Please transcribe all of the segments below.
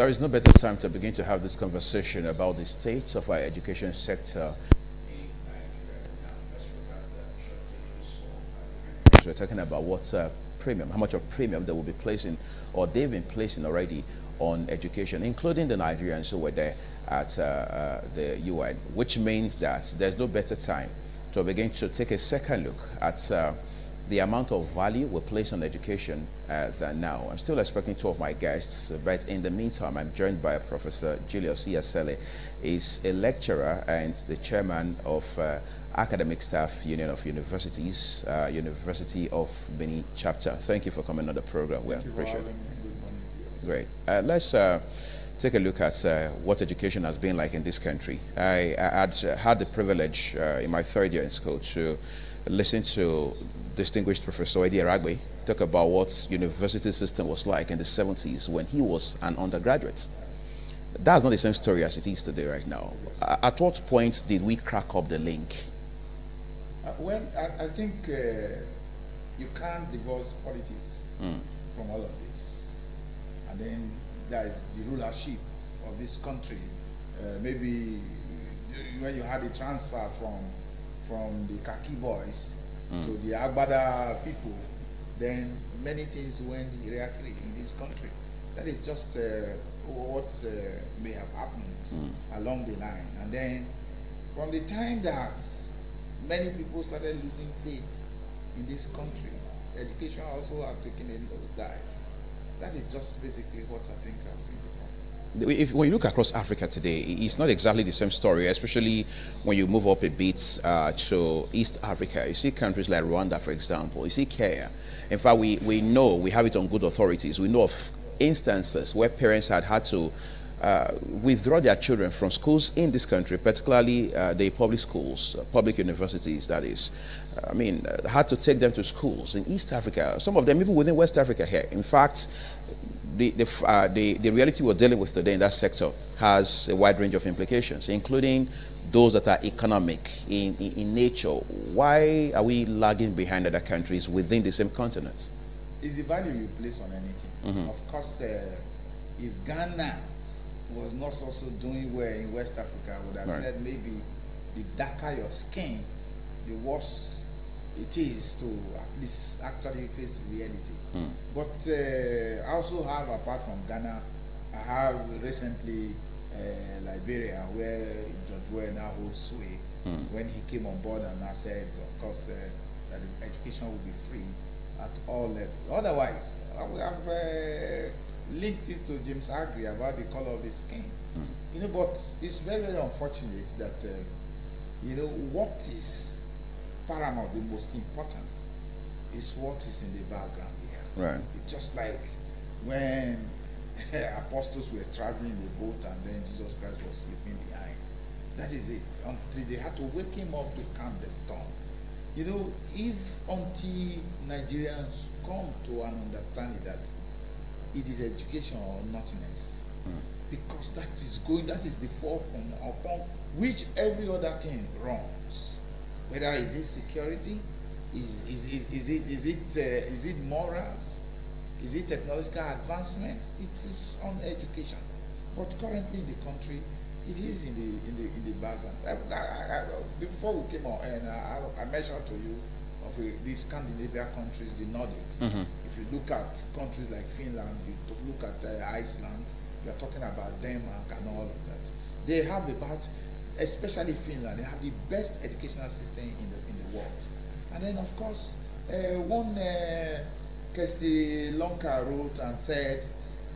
there is no better time to begin to have this conversation about the state of our education sector. We're talking about what premium, how much of premium they will be placing, or they've been placing already on education, including the Nigerians who were there at the UN, which means that there's no better time to begin to take a second look at the amount of value we place on education than now. I'm still expecting two of my guests, but in the meantime, I'm joined by Professor Julius Iyasele. He's a lecturer and the chairman of Academic Staff Union of Universities, University of Benin chapter. Thank you for coming on the program. We appreciate it. Great. Let's take a look at what education has been like in this country. I had the privilege in my third year in school to listen to distinguished Professor Eddie Aragbe talk about what university system was like in the 70s when he was an undergraduate. That's not the same story as it is today right now. At what point did we crack up the link? Well, I think you can't divorce politics from all of this. And then there is the rulership of this country. Maybe when you had a transfer from the khaki boys to the Agbada people, then many things went erratically in this country. That is just what may have happened along the line. And then from the time that many people started losing faith in this country, education also had taken a nosedive. That is just basically what I think has been the problem. When you look across Africa today, it's not exactly the same story, especially when you move up a bit to East Africa. You see countries like Rwanda, for example. You see Kenya. In fact, we know, we have it on good authorities. We know of instances where parents had to withdraw their children from schools in this country, particularly the public schools, public universities, that is. I mean, had to take them to schools in East Africa, some of them even within West Africa here. In fact, the reality we're dealing with today in that sector has a wide range of implications, including those that are economic in nature. Why are we lagging behind other countries within the same continent? It's the value you place on anything. Of course, if Ghana was not also doing well in West Africa, I would have said maybe the darker your skin, the worse it is to at least actually face reality. But I also have, apart from Ghana, I have recently Liberia, where George Weah now holds sway, when he came on board and I said, of course, that education will be free at all levels. Otherwise, I would have linked it to James Agri about the color of his skin. You know, but it's very, very unfortunate that, you know, what is paramount, the most important, is what is in the background here. Right. It's just like when apostles were traveling in a boat and then Jesus Christ was sleeping behind. That is it. Until they had to wake him up to calm the storm. You know, if until Nigerians come to an understanding that it is education or nothingness, because that is the fulcrum upon which every other thing runs. Whether it is security, is it morals, is it technological advancement? It is on education. But currently in the country, it is in the background. Before we came on, and I mentioned to you of the Scandinavian countries, the Nordics. If you look at countries like Finland, you look at Iceland, you are talking about Denmark and all of that. They have about, especially Finland, they have the best educational system in the world. And then, of course, one Kirsty Lonka wrote and said,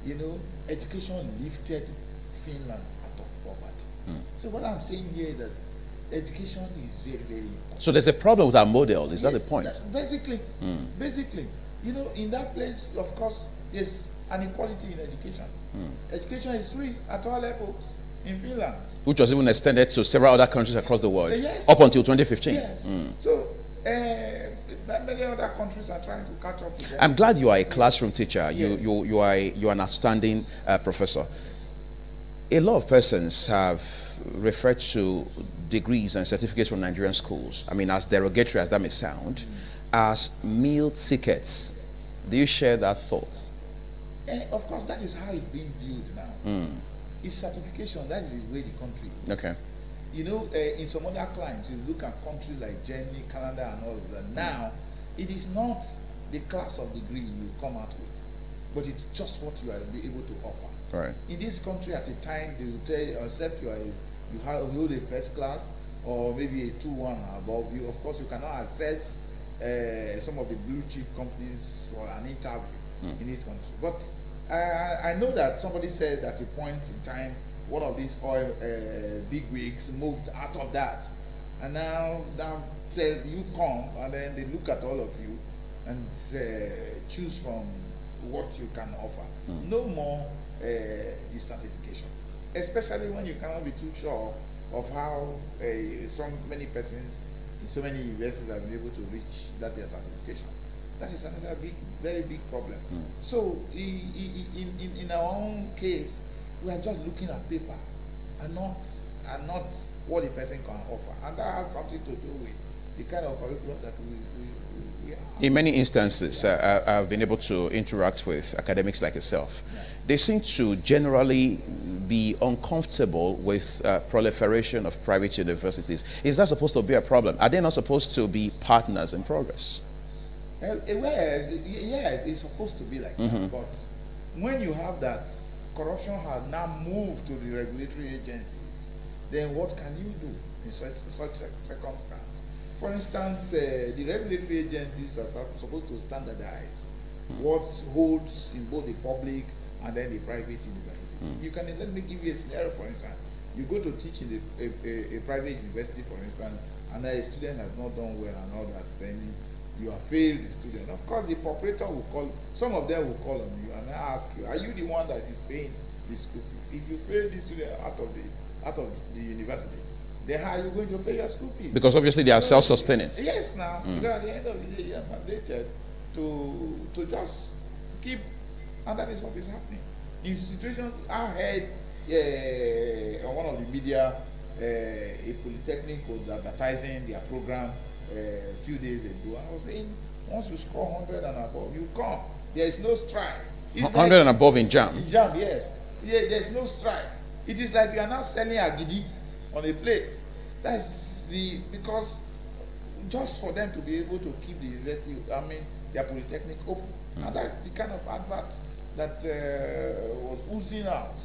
you know, education lifted Finland out of poverty. So what I'm saying here is that education is very, very important. So there's a problem with our model, is that the point? Basically, you know, in that place, of course, there's an equality in education. Education is free at all levels in Finland. Which was even extended to several other countries across the world, yes, up until 2015. Yes. So, many other countries are trying to catch up with them. I'm glad you are a classroom teacher. Yes. You are an outstanding professor. A lot of persons have referred to degrees and certificates from Nigerian schools, I mean, as derogatory as that may sound, as meal tickets. Do you share that thought? Of course, that is how it's being viewed now. It's certification. That is the way the country is. Okay. You know, in some other climes, you look at countries like Germany, Canada, and all of that. Now, it is not the class of degree you come out with, but it's just what you are able to offer. Right. In this country, at a time, they will tell you, except you hold a first class or maybe a 2-1 above you. Of course, you cannot access some of the blue chip companies for an interview in this country. But I know that somebody said at a point in time, one of these oil big wigs moved out of that, and now said you come, and then they look at all of you and choose from what you can offer. No more decertification, especially when you cannot be too sure of how so many persons in so many universities have been able to reach that their certification. That is another very big problem. So in our own case, we are just looking at paper and not what the person can offer, and that has something to do with the kind of curriculum that we have. In many instances, I've been able to interact with academics like yourself. Yeah. They seem to generally be uncomfortable with proliferation of private universities. Is that supposed to be a problem? Are they not supposed to be partners in progress? Well, yes, it's supposed to be like that. But when you have that, corruption has now moved to the regulatory agencies, then what can you do in such circumstance? For instance, the regulatory agencies are supposed to standardize what holds in both the public and then the private universities. You can, let me give you a scenario, for instance. You go to teach in a private university, for instance, and a student has not done well and all that, then you have failed the student. Of course, the proprietor will call, some of them will call on you and ask you, are you the one that is paying the school fees? If you fail the student out of the university, then how are you going to pay your school fees? Because obviously they are self-sustaining. Yes, now, because at the end of the day, you are mandated to just keep, and that is what is happening. In situations, I heard on one of the media, a polytechnic was advertising their program a few days ago. I was saying, once you score 100 and above, you come. There is no strike. It's 100 like, and above in JAM? In JAM, yes. Yeah, there is no strike. It is like you are now selling agidi on a plate. That's because just for them to be able to keep the university, their polytechnic open. And that's the kind of advert that was oozing out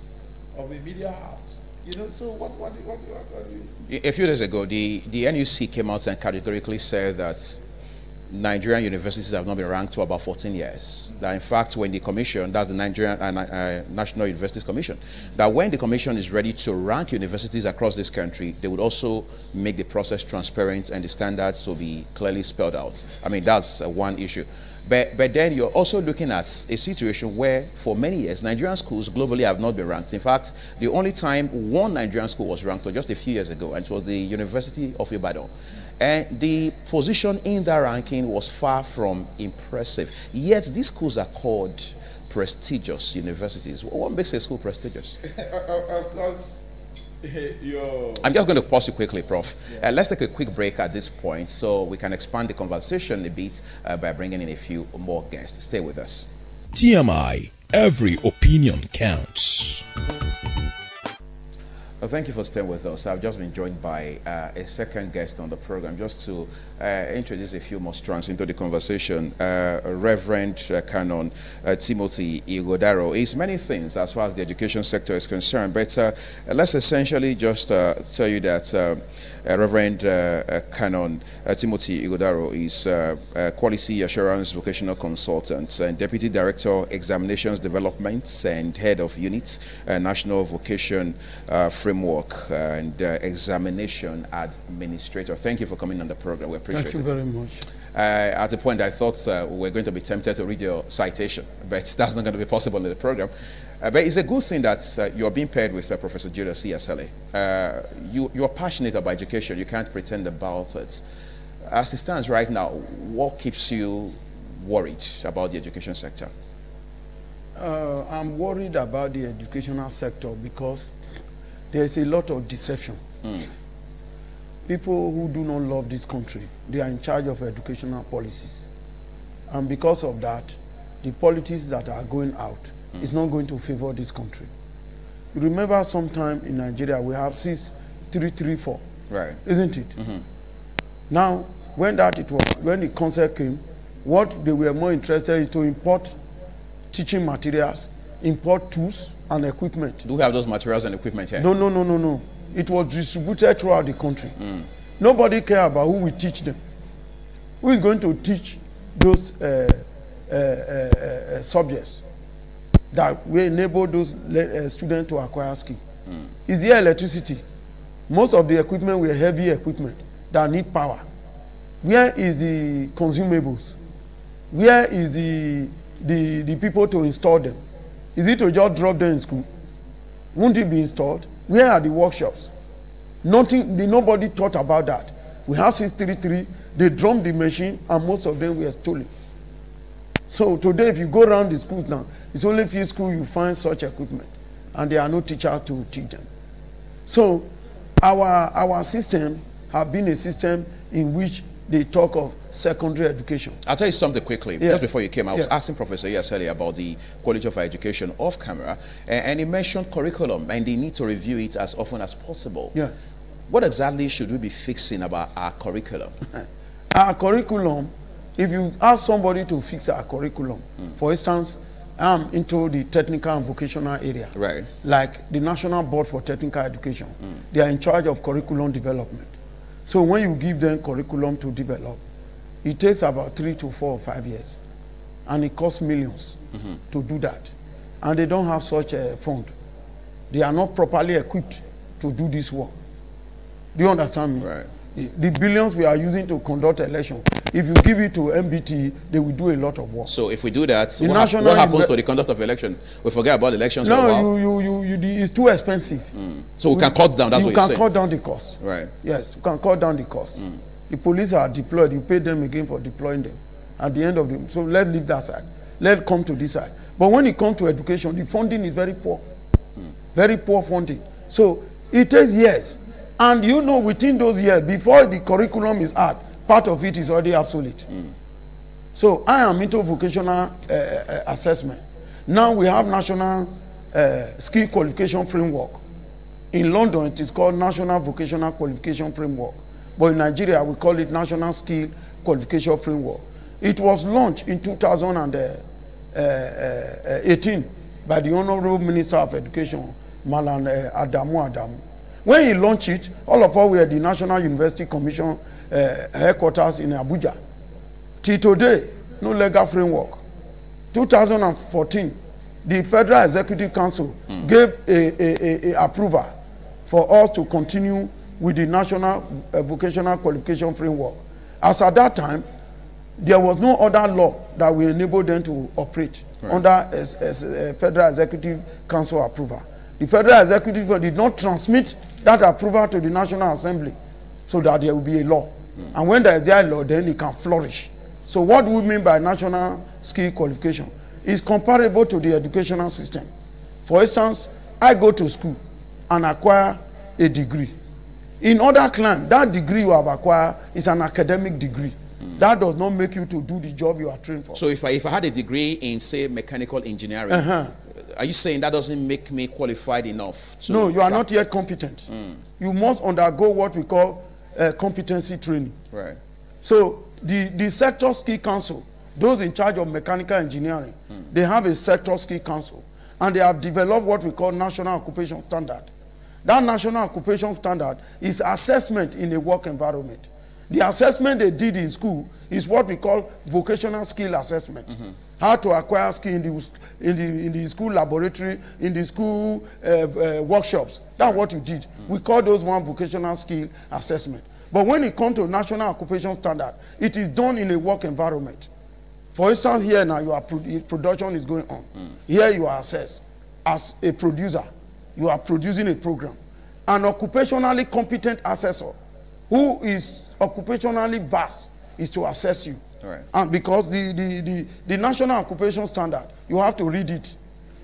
of a media house. You know, so what do you... A few days ago, the NUC came out and categorically said that Nigerian universities have not been ranked for about 14 years. That in fact, when the commission, that's the Nigerian National Universities Commission, that when the commission is ready to rank universities across this country, they would also make the process transparent and the standards will be clearly spelled out. I mean, that's one issue. But then you're also looking at a situation where, for many years, Nigerian schools globally have not been ranked. In fact, the only time one Nigerian school was ranked was just a few years ago, and it was the University of Ibadan. And the position in that ranking was far from impressive. Yet these schools are called prestigious universities. What makes a school prestigious? Of course, I'm just going to pause you quickly, Prof. Yeah. Let's take a quick break at this point so we can expand the conversation a bit by bringing in a few more guests. Stay with us. TMI, every opinion counts. Well, thank you for staying with us. I've just been joined by a second guest on the program just to introduce a few more strands into the conversation. Reverend Canon Timothy Ighodaro is many things as far as the education sector is concerned, but let's essentially just tell you that Reverend Canon Timothy Ighodaro is Quality Assurance Vocational Consultant and Deputy Director Examinations Development and Head of Units National Vocation Framework and Examination Administrator. Thank you for coming on the program. We appreciate it. Thank you very much. At a point, I thought we were going to be tempted to read your citation, but that's not going to be possible in the program. But it's a good thing that you're being paired with Professor Julius CSLA. You're passionate about education. You can't pretend about it. As it stands right now, what keeps you worried about the education sector? I'm worried about the educational sector because there's a lot of deception. People who do not love this country, they are in charge of educational policies. And because of that, the policies that are going out is not going to favor this country. You remember sometime in Nigeria we have 6334, right? Isn't it? Now, when the concept came, what they were more interested in to import teaching materials, import tools and equipment. Do we have those materials and equipment here? No. It was distributed throughout the country. Nobody cared about who will teach them. Who is going to teach those subjects that will enable those students to acquire skill? Is there electricity? Most of the equipment were heavy equipment that need power. Where is the consumables? Where is the people to install them? Is it to just drop them in school? Won't it be installed? Where are the workshops? Nobody thought about that. We have 633, they drummed the machine and most of them were stolen. So today if you go around the schools now, it's only few schools you find such equipment and there are no teachers to teach them. So our system have been a system in which they talk of secondary education. I'll tell you something quickly. Just before you came, I was asking Professor Yaseli about the quality of our education off camera, and he mentioned curriculum and the need to review it as often as possible. Yeah. What exactly should we be fixing about our curriculum? Our curriculum, if you ask somebody to fix our curriculum, for instance, I'm into the technical and vocational area. Right. Like the National Board for Technical Education. They are in charge of curriculum development. So when you give them curriculum to develop, it takes about 3 to 4 or 5 years. And it costs millions to do that. And they don't have such a fund. They are not properly equipped to do this work. Do you understand me? Right. The billions we are using to conduct election, if you give it to MBT, they will do a lot of work. So if we do that, what happens to the conduct of election? We forget about elections. No, it's too expensive. So we can cut down. That's what you're saying. You can cut down the cost. Right. Yes, you can cut down the cost. The police are deployed. You pay them again for deploying them. At the end of the so let's leave that side. Let's come to this side. But when it comes to education, the funding is very poor. Very poor funding. So it takes years. And you know, within those years, before the curriculum is out, part of it is already obsolete. So I am into vocational assessment. Now we have national skill qualification framework. In London, it is called National Vocational Qualification Framework. But in Nigeria, we call it National Skill Qualification Framework. It was launched in 2018 by the Honorable Minister of Education, Malan Adamu. When he launched it, all of us were at the National University Commission headquarters in Abuja. Till today, no legal framework. 2014, the Federal Executive Council gave a approval for us to continue with the National Vocational Qualification Framework. As at that time, there was no other law that will enable them to operate under Federal Executive Council approval. The Federal Executive did not transmit that approval to the National Assembly so that there will be a law. And when there is a law, then it can flourish. So what do we mean by national skill qualification? It's comparable to the educational system. For instance, I go to school and acquire a degree. In other climes, that degree you have acquired is an academic degree. That does not make you to do the job you are trained for. So if I had a degree in, say, mechanical engineering, are you saying that doesn't make me qualified enough to No, you are not yet competent. You must undergo what we call competency training. Right. So the sector skill council, those in charge of mechanical engineering, they have a sector skill council. And they have developed what we call national occupation standard. That national occupation standard is assessment in a work environment. The assessment they did in school is what we call vocational skill assessment. How to acquire skill in the school laboratory, in the school workshops. That's what you did. We call those one vocational skill assessment. But when it comes to national occupation standard, it is done in a work environment. For instance, here now production is going on. Here you are assessed as a producer. You are producing a program. An occupationally competent assessor who is occupationally vast is to assess you. Right. And because the national occupation standard, you have to read it,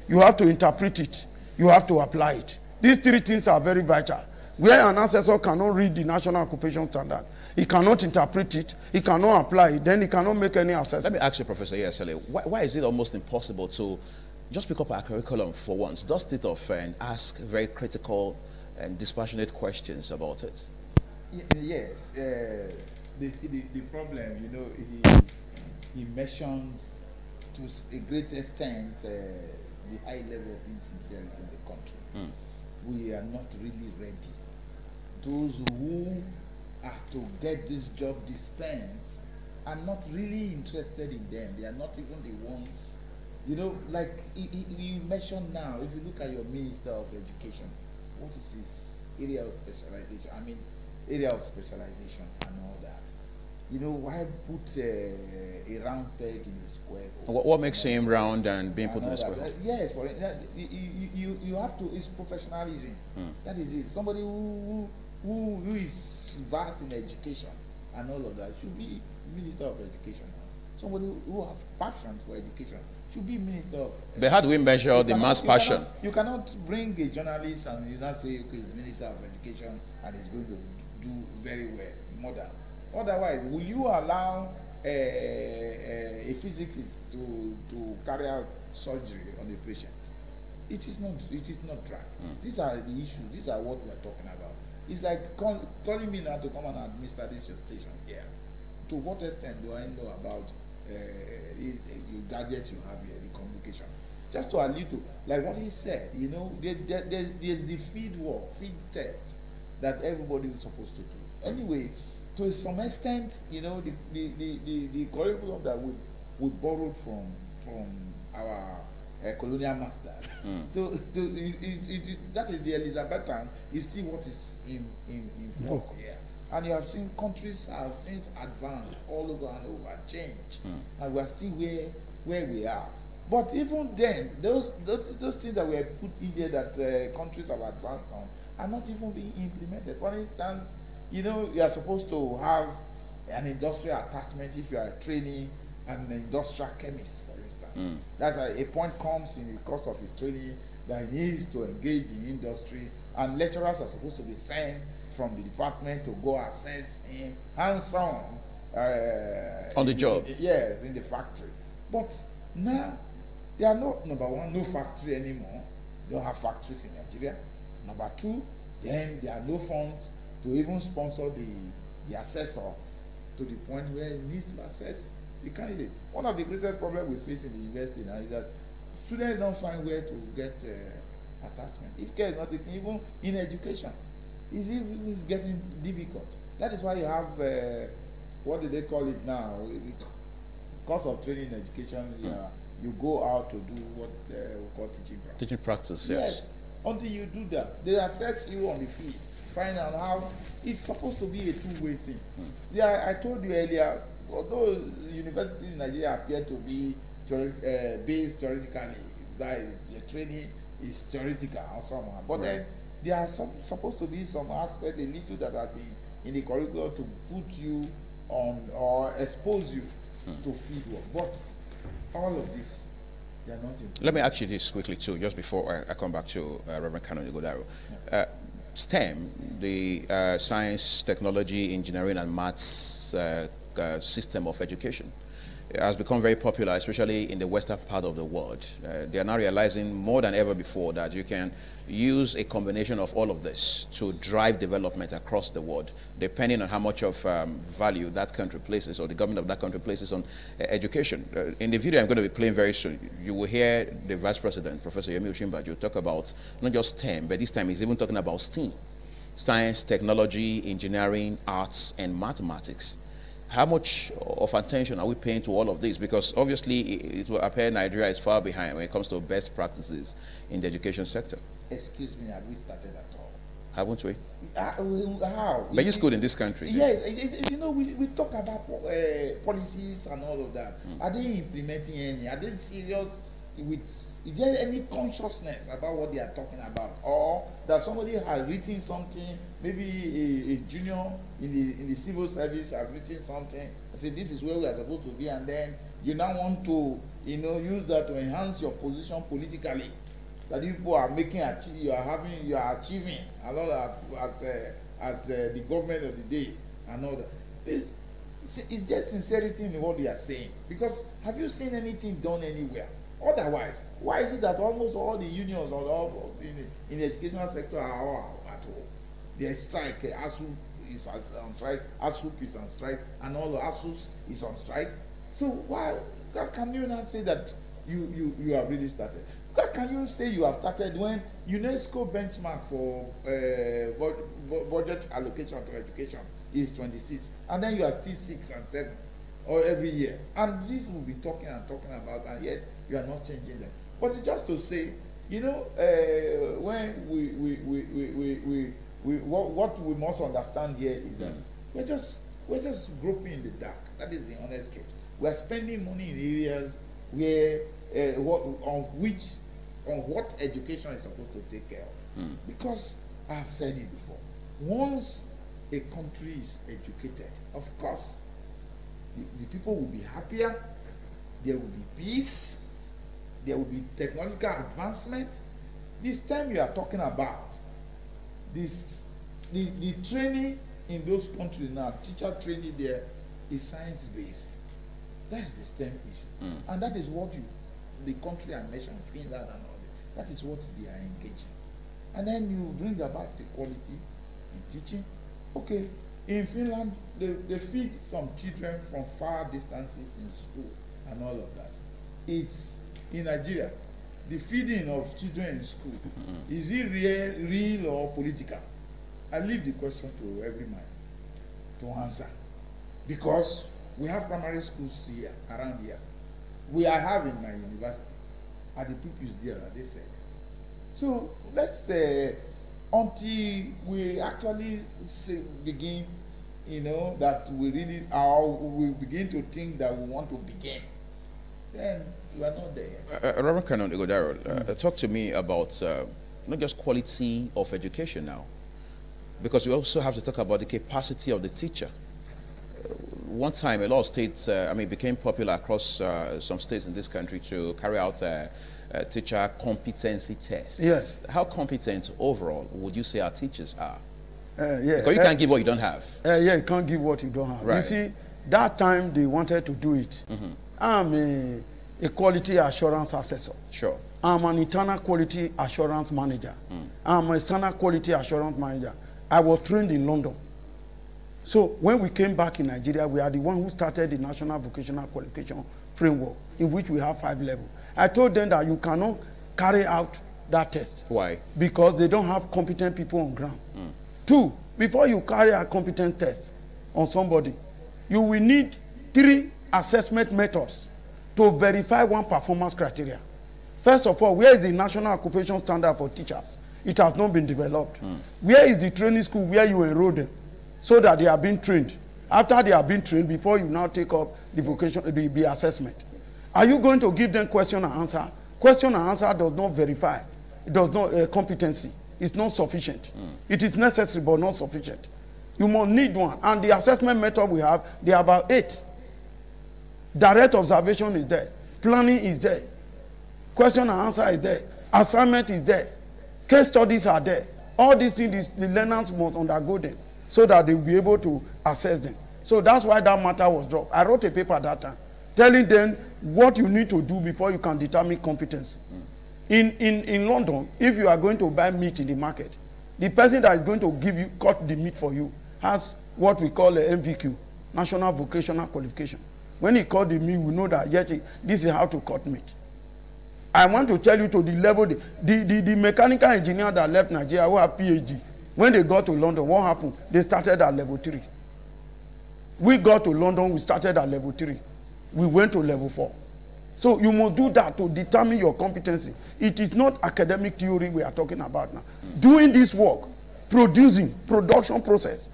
you have to interpret it, you have to apply it. These three things are very vital. Where an assessor cannot read the national occupation standard, he cannot interpret it, he cannot apply it, then he cannot make any assessment. Let me ask you, Professor Yasele, why is it almost impossible to just pick up our curriculum for once, dust it off and ask very critical and dispassionate questions about it. Yes. The problem, you know, he mentions to a great extent the high level of insincerity in the country. We are not really ready. Those who are to get this job dispensed are not really interested in them. They are not even the ones, you know, like you mentioned now, if you look at your Minister of Education, what is his area of specialization? I mean, area of specialization and all that. You know, why put a round peg in a square hole? What makes him round and being put in a square hole? Yes, for you have to, it's professionalism. That is it. Somebody who is vast in education and all of that should be Minister of Education. Somebody who has passion for education should be Minister of Education. But how do we measure the man's passion? You cannot bring a journalist and you not say, okay, he's Minister of Education and he's going to do very well, modern. Otherwise, will you allow a physicist to carry out surgery on a patient? It is not right. These are the issues. These are what we are talking about. It's like calling me now to come and administer this your station here. To what extent do I know about the gadgets you have here, the communication? Just to allude to, like what he said, you know, there's the feed test that everybody is supposed to do. Anyway, to some extent, you know, the curriculum that we borrowed from our colonial masters, that is the Elizabethan, is still what is in force here. And you have seen countries have since advanced all over and over, changed, and we are still where we are. But even then, those things that were put in there that countries have advanced on are not even being implemented. For instance, you know, you are supposed to have an industrial attachment if you are training an industrial chemist, for instance. That's why a point comes in the course of his training that he needs to engage the industry, and lecturers are supposed to be sent from the department to go assess him hands-on on the job. Yes, in the factory. But now, there are no factory anymore. They don't have factories in Nigeria. Number two, then there are no funds to even sponsor the assessor to the point where he needs to assess the candidate. One of the greatest problems we face in the university now is that students don't find where to get attachment. If care is not taken, even in education, it's even getting difficult. That is why you have, what do they call it now? Course of training in education, you go out to do what we call teaching practice. Teaching practice, yes. Until you do that, they assess you on the field, find out how it's supposed to be a two-way thing. Yeah, I told you earlier, although universities in Nigeria appear to be based theoretically, that the training is theoretical or somehow, but then there are supposed to be some aspect, a little that have been in the curriculum to put you on or expose you to field work. But all of this, they are not. Let me ask you this quickly too, just before I come back to Reverend Canon Igodaro. STEM, the science, technology, engineering, and maths system of education, has become very popular, especially in the western part of the world. They are now realizing more than ever before that you can use a combination of all of this to drive development across the world, depending on how much of value that country places or the government of that country places on education. In the video I'm going to be playing very soon, you will hear the Vice President, Professor Yemi Osinbajo, talk about not just STEM, but this time he's even talking about STEAM, science, technology, engineering, arts, and mathematics. How much of attention are we paying to all of this? Because obviously it will appear Nigeria is far behind when it comes to best practices in the education sector. Excuse me, have we started at all? Haven't we? How? But it's good in this country. Yes, you know, we talk about policies and all of that. Are they implementing any? Are they serious with? Is there any consciousness about what they are talking about, or that somebody has written something? Maybe a junior in the civil service has written something and say this is where we are supposed to be, and then you now want to, you know, use that to enhance your position politically. That people are making, you are achieving a lot as the government of the day and all that. It's just sincerity in what they are saying. Because have you seen anything done anywhere? Otherwise, why is it that almost all the unions or all in the educational sector are all at home? They strike. ASU is on strike. ASUP is on strike, and all the ASUS is on strike. So why can you not say that you have really started? How can you say you have started when UNESCO benchmark for budget allocation to education is 26, and then you are still 6 and 7 or every year, and this will be talking and talking about, and yet you are not changing them. But it's just to say, you know, when what we must understand here is that we're just groping in the dark. That is the honest truth. We are spending money in areas where on what education is supposed to take care of. Because I have said it before, once a country is educated, of course, the people will be happier, there will be peace, there will be technological advancement. This time you are talking about, the training in those countries now, teacher training there is science-based. That's the STEM issue. And that is what the country I mentioned, Finland and all that is what they are engaging. And then you bring about the quality in teaching. Okay, in Finland, they feed some children from far distances in school and all of that. It's in Nigeria, the feeding of children in school, is it real or political? I leave the question to every man to answer. Because we have primary schools here, around here. I have in my university. Are the pupils there? Are they fed? So let's say until we actually begin, you know, that we begin to think that we want to begin, then we are not there. Reverend Canon Igodaro, talk to me about not just quality of education now, because we also have to talk about the capacity of the teacher. One time, a lot of states, became popular across some states in this country to carry out teacher competency tests. Yes. How competent overall would you say our teachers are? Yeah. Because you can't give what you don't have. Yeah, you can't give what you don't have. Right. You see, that time they wanted to do it. I'm a quality assurance assessor. Sure. I'm an internal quality assurance manager. I'm a external quality assurance manager. I was trained in London. So when we came back in Nigeria, we are the one who started the National Vocational Qualification Framework, in which we have 5 levels. I told them that you cannot carry out that test. Why? Because they don't have competent people on ground. 2, before you carry a competent test on somebody, you will need 3 assessment methods to verify one performance criteria. First of all, where is the National Occupation Standard for teachers? It has not been developed. Where is the training school where you enroll them so that they are being trained? After they are being trained, before you now take up the vocation, the assessment. Are you going to give them question and answer? Question and answer does not verify. It does not competency. It's not sufficient. It is necessary but not sufficient. You must need one. And the assessment method we have, they are about 8. Direct observation is there. Planning is there. Question and answer is there. Assignment is there. Case studies are there. All these things, the learners must undergo them so that they will be able to assess them. So that's why that matter was dropped. I wrote a paper that time telling them what you need to do before you can determine competence. In London, if you are going to buy meat in the market, the person that is going to cut the meat for you has what we call a MVQ, National Vocational Qualification. When he cut the meat, we know that this is how to cut meat. I want to tell you to the level, the mechanical engineer that left Nigeria who have PhD, when they got to London, what happened? They started at level 3. We got to London, we started at level 3. We went to level 4. So you must do that to determine your competency. It is not academic theory we are talking about now. Doing this work, production process,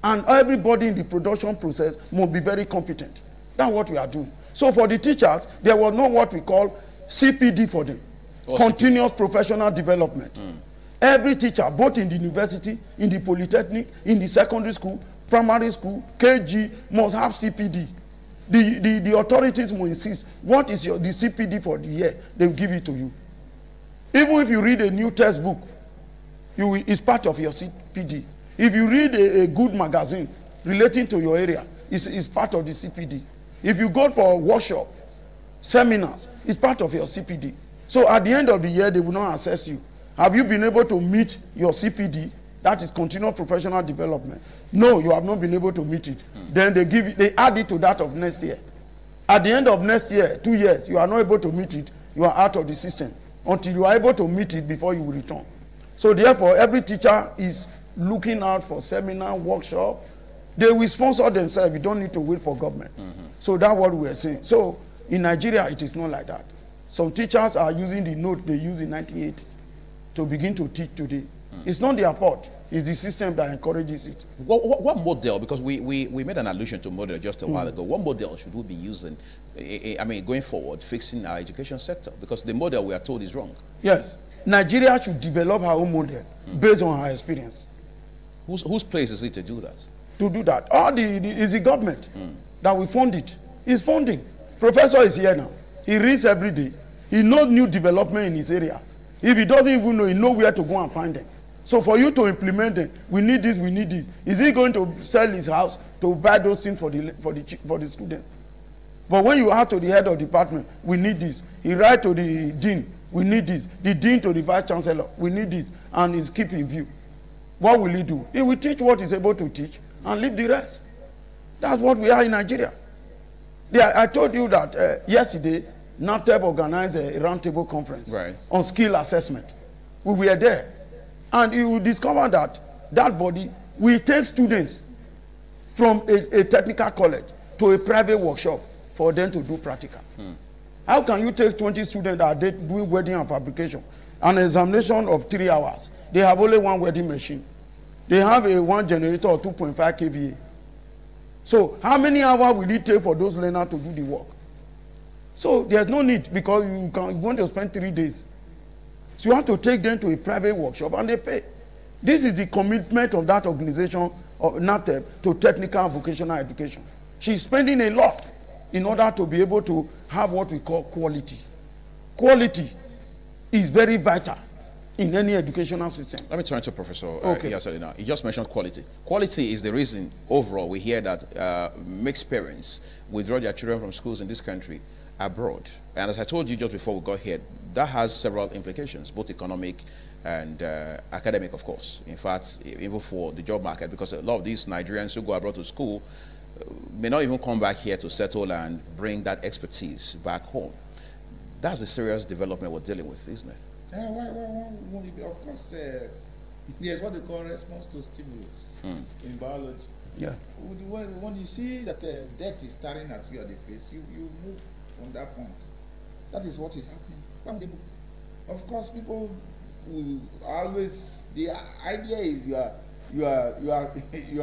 and everybody in the production process must be very competent. That's what we are doing. So for the teachers, there was not what we call CPD for them. Continuous professional development. Every teacher, both in the university, in the polytechnic, in the secondary school, primary school, KG, must have CPD. The authorities will insist, what is the CPD for the year? They will give it to you. Even if you read a new textbook, it's part of your CPD. If you read a good magazine relating to your area, it's part of the CPD. If you go for a workshop, seminars. It's part of your CPD. So at the end of the year, they will not assess you. Have you been able to meet your CPD? That is continual professional development. No, you have not been able to meet it. Then they add it to that of next year. At the end of next year, 2 years, you are not able to meet it, you are out of the system until you are able to meet it before you will return. So therefore, every teacher is looking out for seminar, workshop. They will sponsor themselves. You don't need to wait for government. So that's what we are saying. So in Nigeria, it is not like that. Some teachers are using the note they used in 1980 to begin to teach today. It's not their fault. It's the system that encourages it. What model, because we made an allusion to model just a while ago, what model should we be using, I mean, going forward, fixing our education sector? Because the model we are told is wrong. Yes. Nigeria should develop her own model based on her experience. Whose place is it to do that? To do that. It's the government that will fund it. It's funding. Professor is here now. He reads every day. He knows new development in his area. If he doesn't even know, he knows where to go and find them. So for you to implement them, we need this, we need this. Is he going to sell his house to buy those things for the students? But when you ask to the head of department, we need this. He writes to the dean, we need this. The dean to the vice chancellor, we need this. And he's keeping view. What will he do? He will teach what he's able to teach and leave the rest. That's what we are in Nigeria. I told you that yesterday, NAPTEP organized a roundtable conference on skill assessment. We were there. And you will discover that that body will take students from a technical college to a private workshop for them to do practical. How can you take 20 students that are doing welding and fabrication, an examination of 3 hours? They have only one welding machine. They have a 1 generator of 2.5 kVA. So how many hours will it take for those learners to do the work? So there's no need, because you want to spend 3 days. So you have to take them to a private workshop and they pay. This is the commitment of that organization, of NAPTEP, to technical and vocational education. She's spending a lot in order to be able to have what we call quality. Quality is very vital in any educational system. Let me turn to Professor Yasalina. He just mentioned quality. Quality is the reason overall we hear that mixed parents withdraw their children from schools in this country abroad. And as I told you just before we got here, that has several implications, both economic and academic, of course. In fact, even for the job market, because a lot of these Nigerians who go abroad to school may not even come back here to settle and bring that expertise back home. That's the serious development we're dealing with, isn't it? Of course, there's what they call response to stimulus in biology. Yeah. When you see that death is staring at you at the face, you move from that point. That is what is happening. When they move. Of course, people will always, the idea is you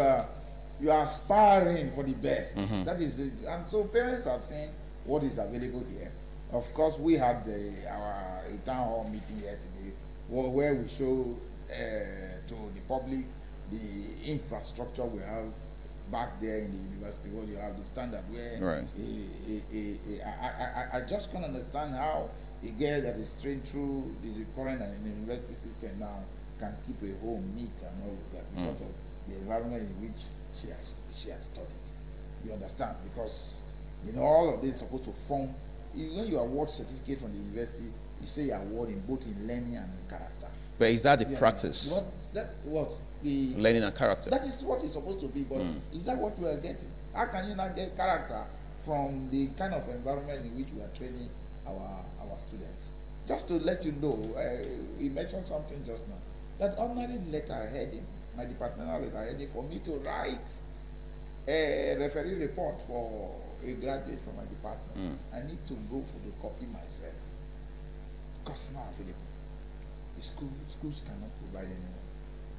are aspiring for the best. That is, and so parents are saying what is available here. Of course, we had our town hall meeting yesterday where we show to the public the infrastructure we have back there in the university, where you have the standard where I just can't understand how a girl that is trained through the current and university system now can keep a home neat and all of that because of the environment in which she has studied. You understand? Because all of this is supposed to form. When you award certificate from the university, you say you are awarding both in learning and in character. But is that the practice? The learning and character. That is what it's supposed to be, but is that what we are getting? How can you not get character from the kind of environment in which we are training our students? Just to let you know, he mentioned something just now, that ordinary letter heading, my departmental letter heading, for me to write a referee report for a graduate from my department, I need to go for the copy myself, because it's not available. The schools cannot provide anymore.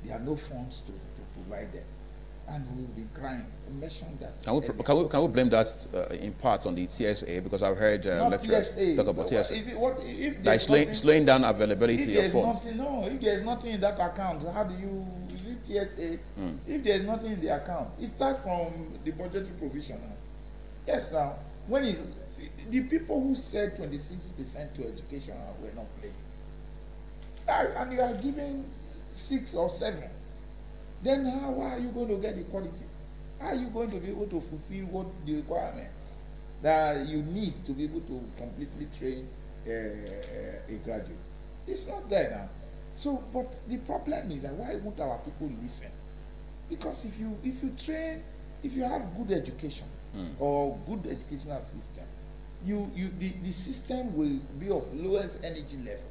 There are no funds to provide them. And we will be crying. We mentioned that. Can we blame that in part on the TSA? Because I've heard lecturers talk about TSA. If slowing down availability of funds. If there's nothing in that account, how do you, is it TSA? If there's nothing in the account, it starts from the budgetary provision. Yes, now, when the people who said 26% to education were not playing, and you are giving 6 or 7, then how are you going to get the quality? How are you going to be able to fulfill what the requirements? that you need to be able to completely train a graduate. It's not there now. So, but the problem is that why won't our people listen? Because if you train, if you have good education or good educational system, the system will be of lowest energy level,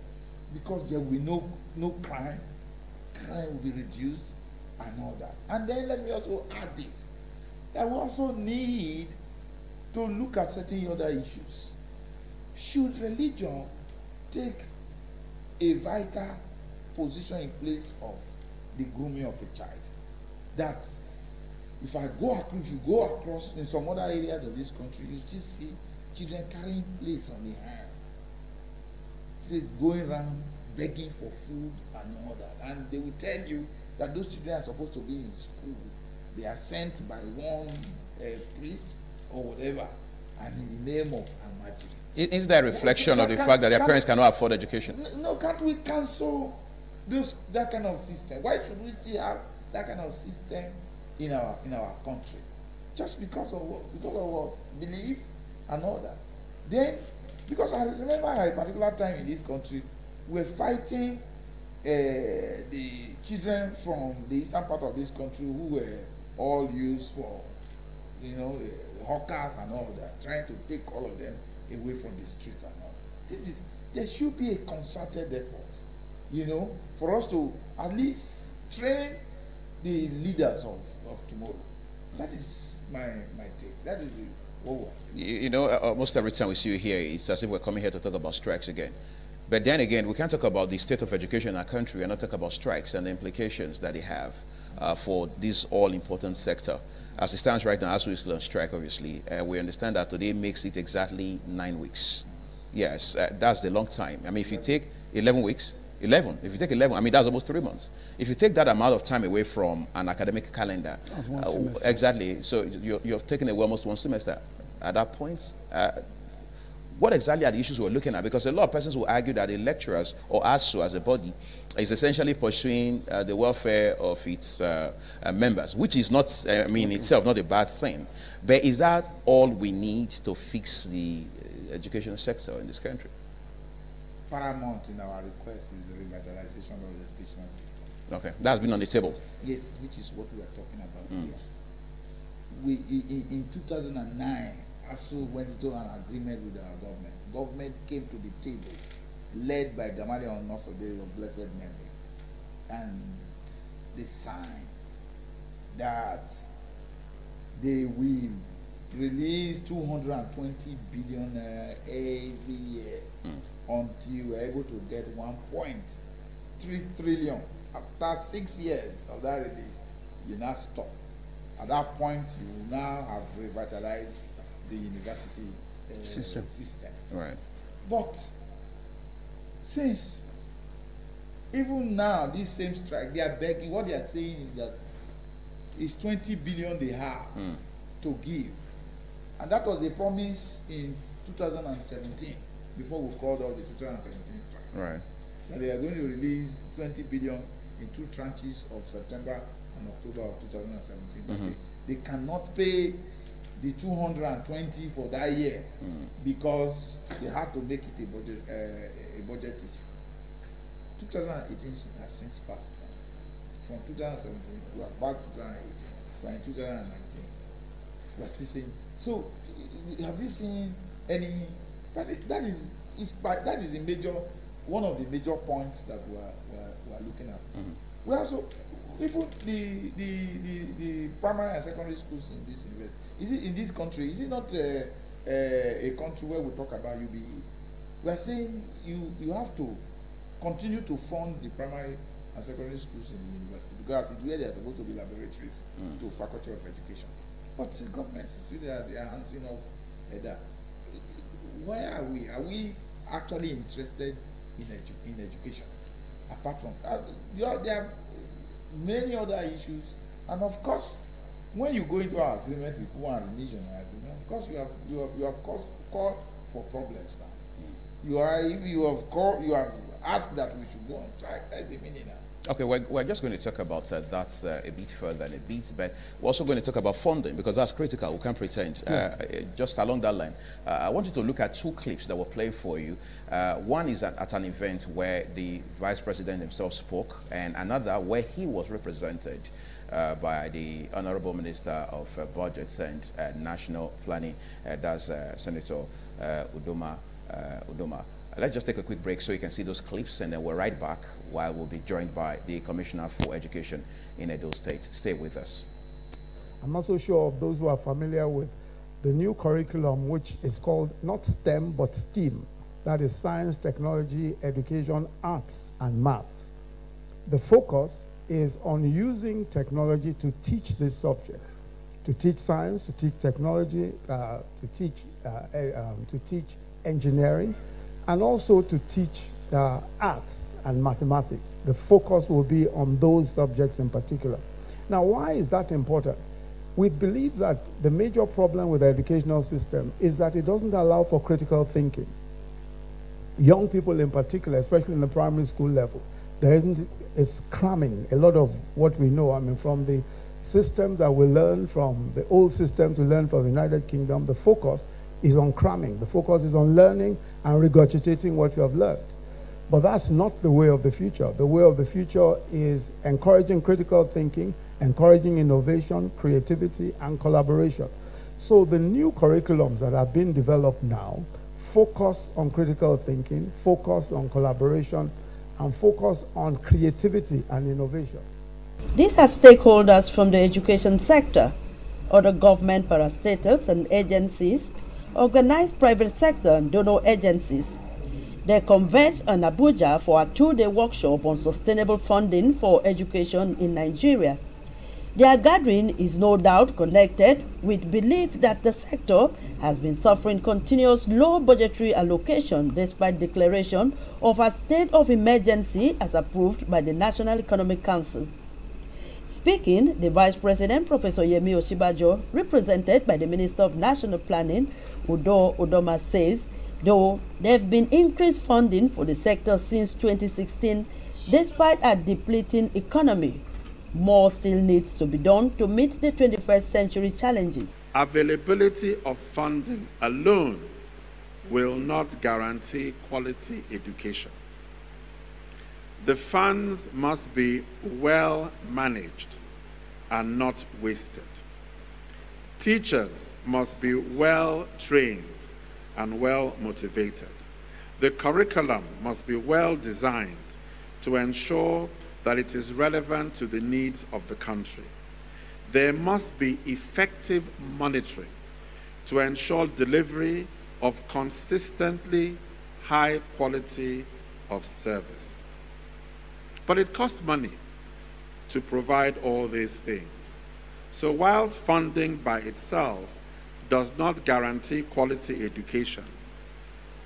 because there will be no crime will be reduced and all that. And then let me also add this, that we also need to look at certain other issues. Should religion take a vital position in place of the grooming of a child? That if you go across in some other areas of this country, you still see children carrying plates on the hand, still going around begging for food and all that. And they will tell you that those children are supposed to be in school. They are sent by one priest or whatever, and in the name of Amajiri. Is there a reflection of the fact that their parents cannot afford education? No, can't we cancel that kind of system? Why should we still have that kind of system in our country? Just because of what? Because of what? Belief and all that. Then, because I remember at a particular time in this country, we were fighting the children from the eastern part of this country who were all used for, hawkers and all that, trying to take all of them away from the streets and all. There should be a concerted effort, for us to at least train the leaders of tomorrow. That is my take. That is what was. Almost every time we see you here, it's as if we're coming here to talk about strikes again. But then again, we can't talk about the state of education in our country and not talk about strikes and the implications that they have for this all-important sector. As it stands right now, as we're still on strike, obviously, we understand that today makes it exactly 9 weeks. Yes, that's the long time. I mean, if you take 11 weeks, if you take 11, I mean, that's almost 3 months. If you take that amount of time away from an academic calendar, that's one semester. Exactly, so you've taken away almost one semester. At that point, what exactly are the issues we're looking at? Because a lot of persons will argue that the lecturers, or ASU as a body, is essentially pursuing the welfare of its members, which is not, itself not a bad thing. But is that all we need to fix the education sector in this country? Paramount in our request is the revitalization of the educational system. Okay, that's been on the table. Yes, which is what we are talking about here. In 2009, ASU went into an agreement with our government. Government came to the table, led by Gamaliel Onosode of blessed memory, and they signed that they will release 220 billion every year until we're able to get 1.3 trillion. After 6 years of that release, you now stop. At that point, you will now have revitalized the university system. Right. But since even now, this same strike, they are begging, what they are saying is that it's 20 billion they have to give. And that was a promise in 2017, before we called off the 2017 strike. Right. That they are going to release 20 billion in 2 tranches of September and October of 2017. But they cannot pay the 220 for that year because they had to make it a budget issue. 2018 has since passed. From 2017, we are back to 2018. We are in 2019. We are still saying. So, have you seen any? That is a major, one of the major points that we are looking at. We also, even the primary and secondary schools in this university. Is it in this country? Is it not a country where we talk about UBE? We are saying you have to continue to fund the primary and secondary schools in the university, because it's where they are supposed to be laboratories to faculty of education. But the government see that they are handing off that. Why are we? Are we actually interested in education? Apart from there are many other issues, and of course, when you go into our agreement with one religion, of course you have called for problems now. You have asked that we should go on strike. That's the meaning now. Okay, we're just going to talk about that a bit further in a bit, but we're also going to talk about funding because that's critical. We can't pretend. Just along that line, I want you to look at two clips that were played for you. One is at an event where the Vice President himself spoke, and another where he was represented by the Honorable Minister of Budgets and National Planning, that's Senator Udoma. Let's just take a quick break so you can see those clips, and then we're right back while we'll be joined by the Commissioner for Education in Edo State. Stay with us. I'm also sure of those who are familiar with the new curriculum, which is called not STEM, but STEAM. That is science, technology, education, arts, and maths. The focus is on using technology to teach these subjects, to teach science, to teach technology, to teach engineering, and also to teach arts and mathematics. The focus will be on those subjects in particular. Now, why is that important? We believe that the major problem with the educational system is that it doesn't allow for critical thinking. Young people in particular, especially in the primary school level, it's cramming a lot of what we know. I mean, from the systems that we learn from, the old systems we learn from the United Kingdom, the focus is on cramming. The focus is on learning and regurgitating what you have learned. But that's not the way of the future. The way of the future is encouraging critical thinking, encouraging innovation, creativity, and collaboration. So the new curriculums that have been developed now focus on critical thinking, focus on collaboration, and focus on creativity and innovation. These are stakeholders from the education sector, other government parastatals and agencies, organized private sector and donor agencies. They converged in Abuja for a two-day workshop on sustainable funding for education in Nigeria. Their gathering is no doubt connected with belief that the sector has been suffering continuous low budgetary allocation despite declaration of a state of emergency as approved by the National Economic Council. Speaking, the Vice President, Professor Yemi Oshibajo, represented by the Minister of National Planning, Udo Udoma, says, though there have been increased funding for the sector since 2016, despite a depleting economy, more still needs to be done to meet the 21st century challenges. Availability of funding alone will not guarantee quality education. The funds must be well managed and not wasted. Teachers must be well trained and well motivated. The curriculum must be well designed to ensure that it is relevant to the needs of the country. There must be effective monitoring to ensure delivery of consistently high quality of service. But it costs money to provide all these things. So whilst funding by itself does not guarantee quality education,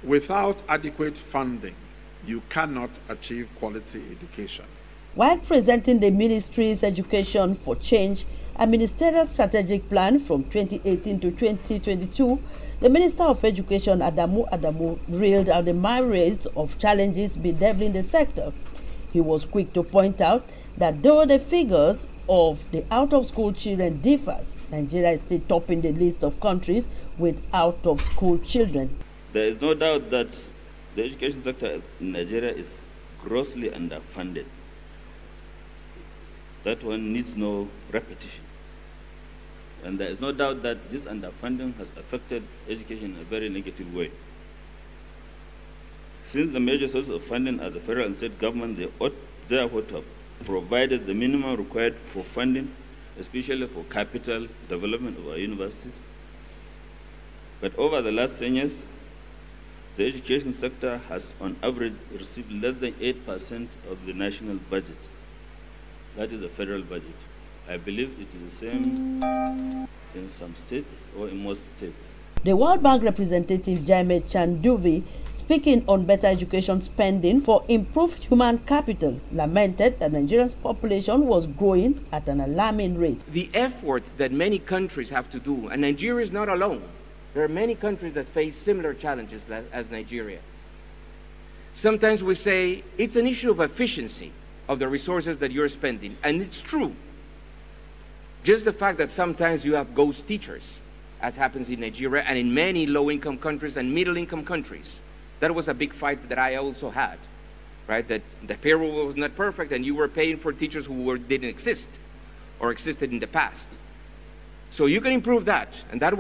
without adequate funding, you cannot achieve quality education. While presenting the ministry's Education for Change, a ministerial strategic plan from 2018 to 2022, the Minister of Education, Adamu, reeled out the myriads of challenges bedeviling the sector. He was quick to point out that though the figures of the out-of-school children differs, Nigeria is still topping the list of countries with out-of-school children. There is no doubt that the education sector in Nigeria is grossly underfunded. That one needs no repetition. And there is no doubt that this underfunding has affected education in a very negative way. Since the major sources of funding are the federal and state government, they ought therefore to have provided the minimum required for funding, especially for capital development of our universities. But over the last 10 years, the education sector has on average received less than 8% of the national budget. That is the federal budget. I believe it is the same in some states or in most states. The World Bank representative Jaime Chanduvi, speaking on better education spending for improved human capital, lamented that Nigeria's population was growing at an alarming rate. The effort that many countries have to do, and Nigeria is not alone. There are many countries that face similar challenges as Nigeria. Sometimes we say it's an issue of efficiency of the resources that you're spending. And it's true. Just the fact that sometimes you have ghost teachers, as happens in Nigeria and in many low-income countries and middle-income countries. That was a big fight that I also had, right? That the payroll was not perfect and you were paying for teachers who didn't exist or existed in the past. So you can improve that, and that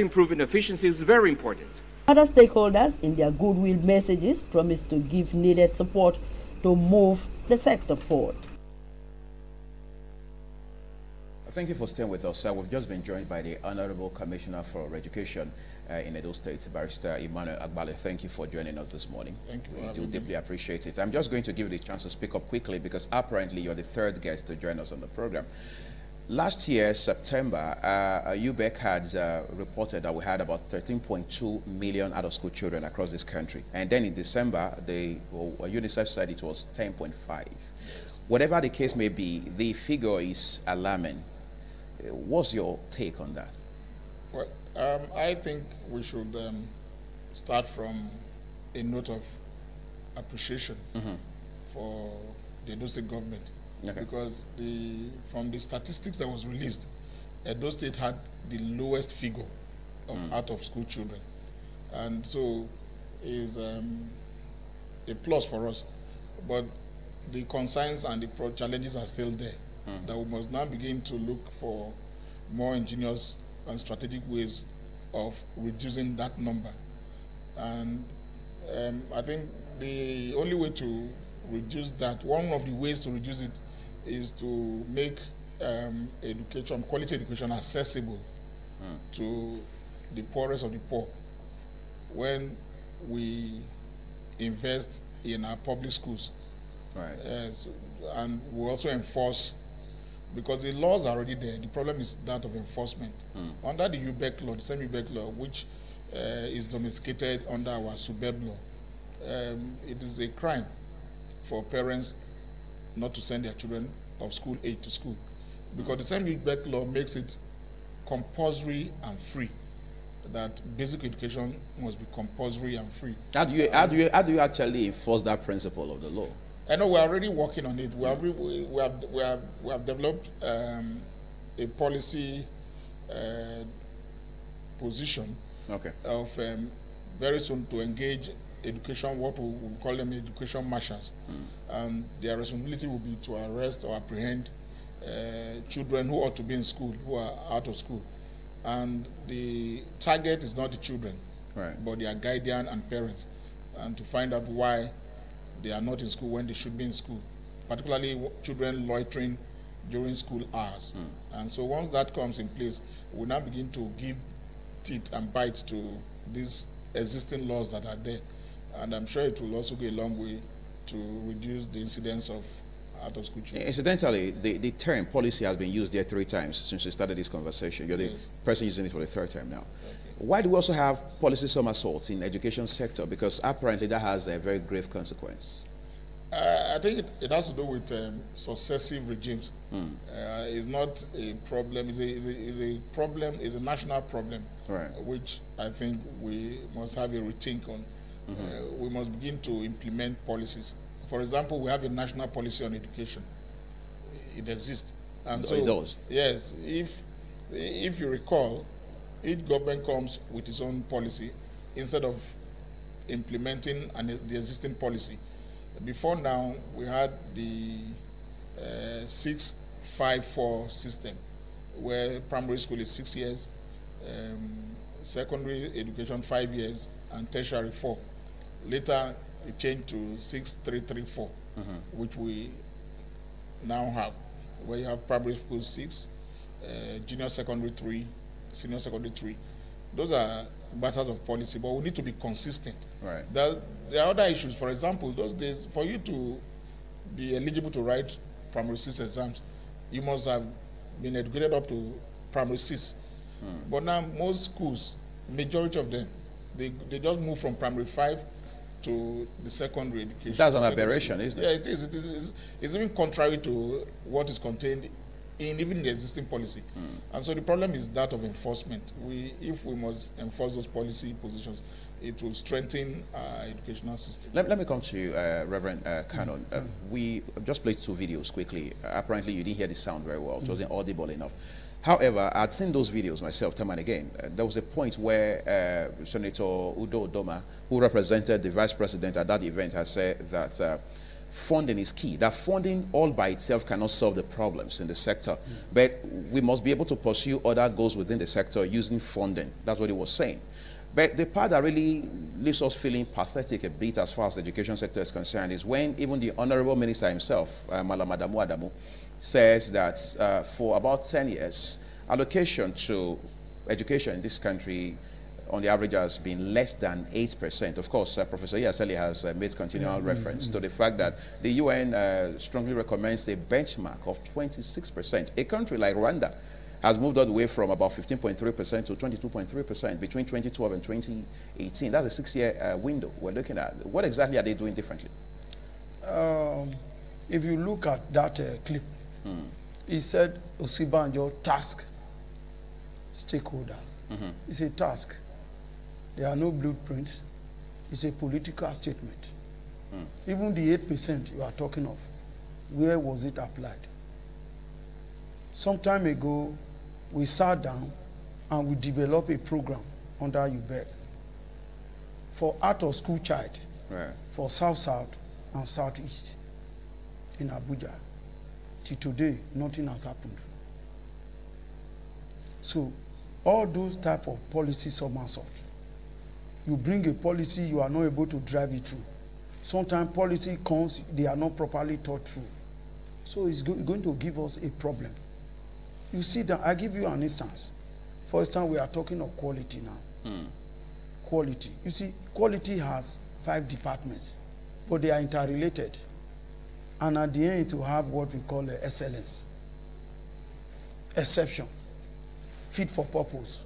improving efficiency is very important. Other stakeholders, in their goodwill messages, promised to give needed support to move the sector forward. Thank you for staying with us. We've just been joined by the Honorable Commissioner for Education in Edo State, Barrister Emmanuel Agbale. Thank you for joining us this morning. Thank you. We do deeply appreciate it. I'm just going to give you the chance to speak up quickly because apparently you're the third guest to join us on the program. Last year, September, UBEC had reported that we had about 13.2 million out-of-school children across this country. And then in December, UNICEF said it was 10.5. Whatever the case may be, the figure is alarming. What's your take on that? Well, I think we should start from a note of appreciation for the Edo State government. Okay. Because from the statistics that was released, Edo State had the lowest figure of out-of-school children. And so is a plus for us. But the concerns and the challenges are still there. That we must now begin to look for more ingenious and strategic ways of reducing that number. And I think the only way to reduce that, one of the ways to reduce it is to make education, quality education accessible to the poorest of the poor. When we invest in our public schools, right, and we also enforce, because the laws are already there. The problem is that of enforcement. Under the UBEC law, the same UBEC law, which is domesticated under our SUBEB law, it is a crime for parents not to send their children of school age to school, because the same UBEC law makes it compulsory and free, that basic education must be compulsory and free. How do you actually enforce that principle of the law? I know we're already working on it. We have developed a policy position of very soon to engage education, what we call them education marshals. And their responsibility will be to arrest or apprehend children who ought to be in school, who are out of school. And the target is not the children, but their guardian and parents, and to find out why they are not in school when they should be in school, particularly children loitering during school hours. And so once that comes in place, we now begin to give teeth and bite to these existing laws that are there. And I'm sure it will also go a long way to reduce the incidence of out-of-school children. Incidentally, the term policy has been used there 3 times since we started this conversation. You're the person using it for the 3rd time now. Okay. Why do we also have policy somersaults in the education sector? Because apparently that has a very grave consequence. I think it has to do with successive regimes. It's not a problem. It's a national problem, which I think we must have a rethink on. We must begin to implement policies. For example, we have a national policy on education. It exists, and so it does. Yes, if you recall, each government comes with its own policy instead of implementing the existing policy. Before now, we had the 6-5-4 system, where primary school is 6 years, secondary education 5 years, and tertiary 4. Later, it changed to 6-3-3-4, which we now have, where you have primary school 6, junior secondary 3, senior secondary 3. Those are matters of policy, but we need to be consistent. Right. There are other issues. For example, those days, for you to be eligible to write primary 6 exams, you must have been educated up to primary 6. But now most schools, majority of them, they just move from primary 5 to the secondary education. That's an aberration, isn't it? Yeah, it is. It's even contrary to what is contained in even the existing policy. And so the problem is that of enforcement. If we must enforce those policy positions, it will strengthen our educational system. Let me come to you, Reverend Cannon. We just played 2 videos quickly. Apparently you didn't hear the sound very well. It wasn't audible enough. However, I'd seen those videos myself time and again. There was a point where Senator Udo Odoma, who represented the vice president at that event, has said that funding is key. That funding all by itself cannot solve the problems in the sector. But we must be able to pursue other goals within the sector using funding. That's what he was saying. But the part that really leaves us feeling pathetic a bit as far as the education sector is concerned is when even the Honorable Minister himself, Malam Adamu, says that for about 10 years, allocation to education in this country on the average has been less than 8%. Of course, Professor Iyaseli has made continual reference to the fact that the UN strongly recommends a benchmark of 26%. A country like Rwanda has moved all the way from about 15.3% to 22.3% between 2012 and 2018. That's a 6-year window we're looking at. What exactly are they doing differently? If you look at that clip, he said Osibanjo task stakeholders. It's a task. There are no blueprints. It's a political statement. Even the 8% you are talking of, where was it applied? Some time ago, we sat down and we developed a program under UBEC for out-of-school child, for South-South and Southeast in Abuja. Till today, nothing has happened. So, all those type of policies somersault. You bring a policy, you are not able to drive it through. Sometimes policy comes, they are not properly thought through. So it's going to give us a problem. You see that, I give you an instance. For instance, we are talking of quality now. Quality. You see, quality has 5 departments, but they are interrelated. And at the end, it will have what we call excellence, exception, fit for purpose,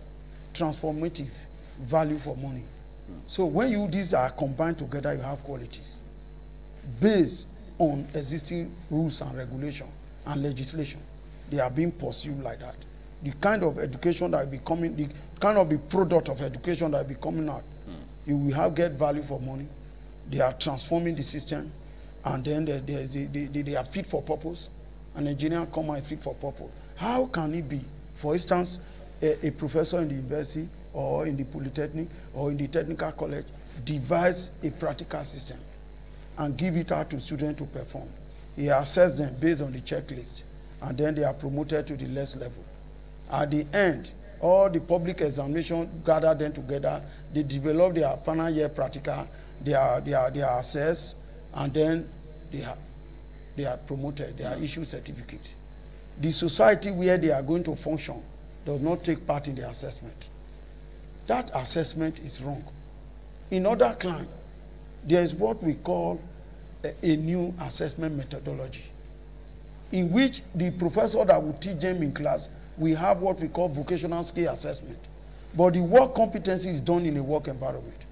transformative, value for money. So when these are combined together, you have qualities based on existing rules and regulation and legislation. They are being pursued like that. The kind of education that will be coming, the kind of the product of education that will be coming out, you will get value for money. They are transforming the system, and then they are fit for purpose. An engineer come and fit for purpose. How can it be, for instance, a professor in the university or in the polytechnic or in the technical college devise a practical system and give it out to students to perform? He assesses them based on the checklist, and then they are promoted to the next level. At the end, all the public examination gather them together, they develop their final year practical, they are assessed, and then they are promoted, they are issued certificate. The society where they are going to function does not take part in the assessment. That assessment is wrong. In other climes, there is what we call a new assessment methodology, in which the professor that will teach them in class, we have what we call vocational skill assessment. But the work competency is done in a work environment.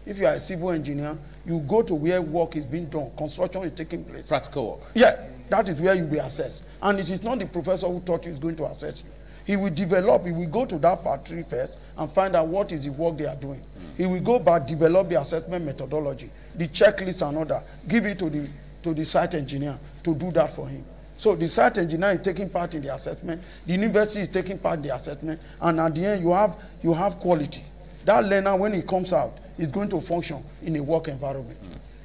If you are a civil engineer, you go to where work is being done, construction is taking place. Practical work. Yeah, that is where you will be assessed. And it is not the professor who taught you is going to assess you. He will develop, he will go to that factory first and find out what is the work they are doing. He will go back, develop the assessment methodology, the checklist and order, give it to the site engineer to do that for him. So the site engineer is taking part in the assessment, the university is taking part in the assessment, and at the end you have quality. That learner, when he comes out, is going to function in a work environment.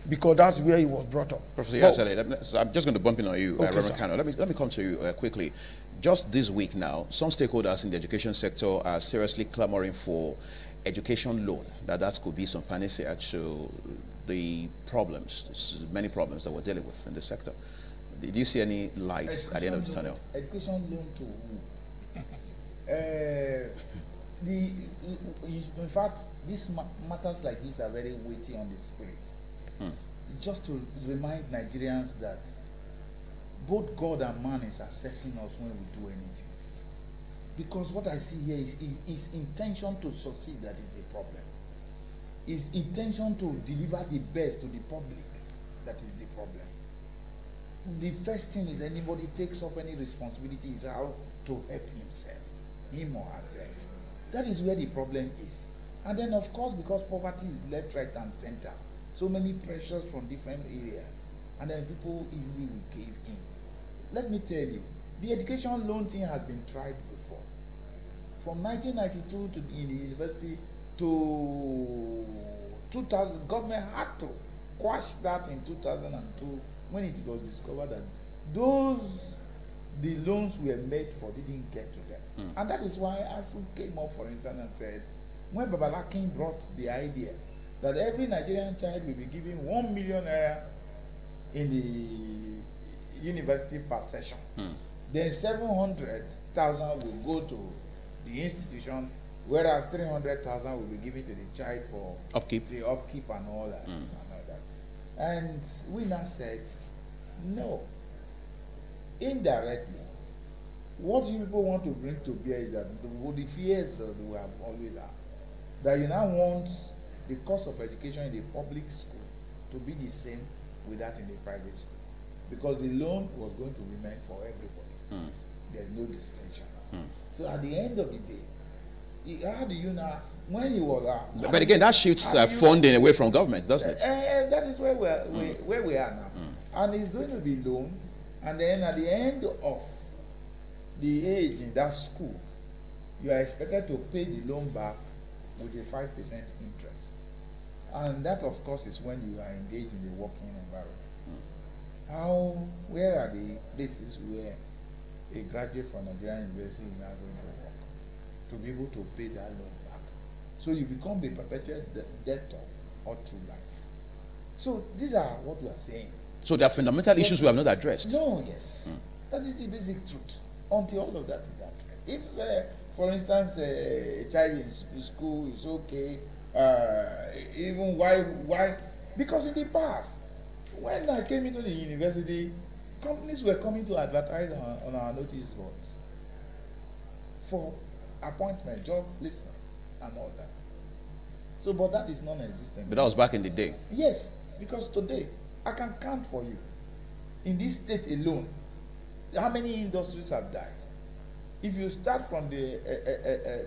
Because that's where he was brought up. Professor Iyaseli, so I'm just going to bump in on you, okay, Reverend Kano. Let me come to you quickly. Just this week now, some stakeholders in the education sector are seriously clamoring for education loan. That could be some panacea to the problems, many problems that we're dealing with in the sector. Did you see any lights at the end of the tunnel? Education loan to who? In fact, these matters like this are very weighty on the spirit. Just to remind Nigerians that both God and man is assessing us when we do anything. Because what I see here is intention to succeed that is the problem. Is intention to deliver the best to the public that is the problem. the first thing is anybody takes up any responsibility is how to help himself, him or herself. That is where the problem is. And then, of course, because poverty is left, right, and center, so many pressures from different areas, and then people easily will cave in. Let me tell you, the education loan thing has been tried before. From 1992 to in the university to 2000, government had to quash that in 2002 when it was discovered that the loans were made for didn't get to them. And that is why ASU came up, for instance, and said, when Babalakin brought the idea that every Nigerian child will be given 1 million naira in the university per session, then 700,000 will go to the institution, whereas 300,000 will be given to the child for upkeep, the upkeep and all that. And we now said, no. Indirectly, what you people want to bring to bear is that the fears that we have always had, that you now want the cost of education in the public school to be the same with that in the private school, because the loan was going to remain for everybody. There's no distinction. So at the end of the day, how do you now, when you were but again, that shifts funding away from government, doesn't it? That is where we are now. And it's going to be loan, and then at the end of the age in that school, you are expected to pay the loan back with a 5% interest. And that, of course, is when you are engaged in the working environment. Where are the places where a graduate from Nigerian University is now going to work to be able to pay that loan back? So you become a perpetual debtor all through life. So these are what we are saying. So there are fundamental issues we have not addressed. No, yes. That is the basic truth. Until all of that is addressed. If, for instance, a child in school is okay, even why? Because in the past, when I came into the university, companies were coming to advertise on our notice boards for appointment, job placement, and all that. So, but that is non-existent. But that was back in the day. Yes, because today, I can count for you, in this state alone, how many industries have died? If you start from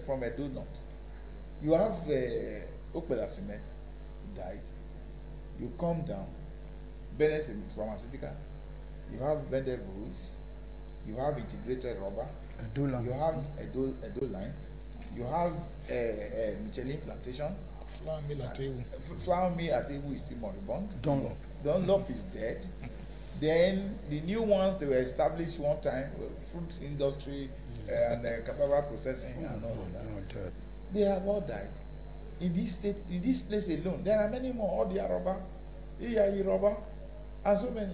from a donut, you have Okpela Cement died. You come down, Bennett Pharmaceutical, you have Bende Breweries, you have Integrated Rubber, you have Edo Line, you have Michelin Plantation, Flour Mill Atewu is still moribund. Dunlop is dead. Then the new ones they were established one time, fruit industry and cassava processing and all of that. They have all died. In this state, in this place alone, there are many more. Odia Rubber, EIE Rubber, and so many.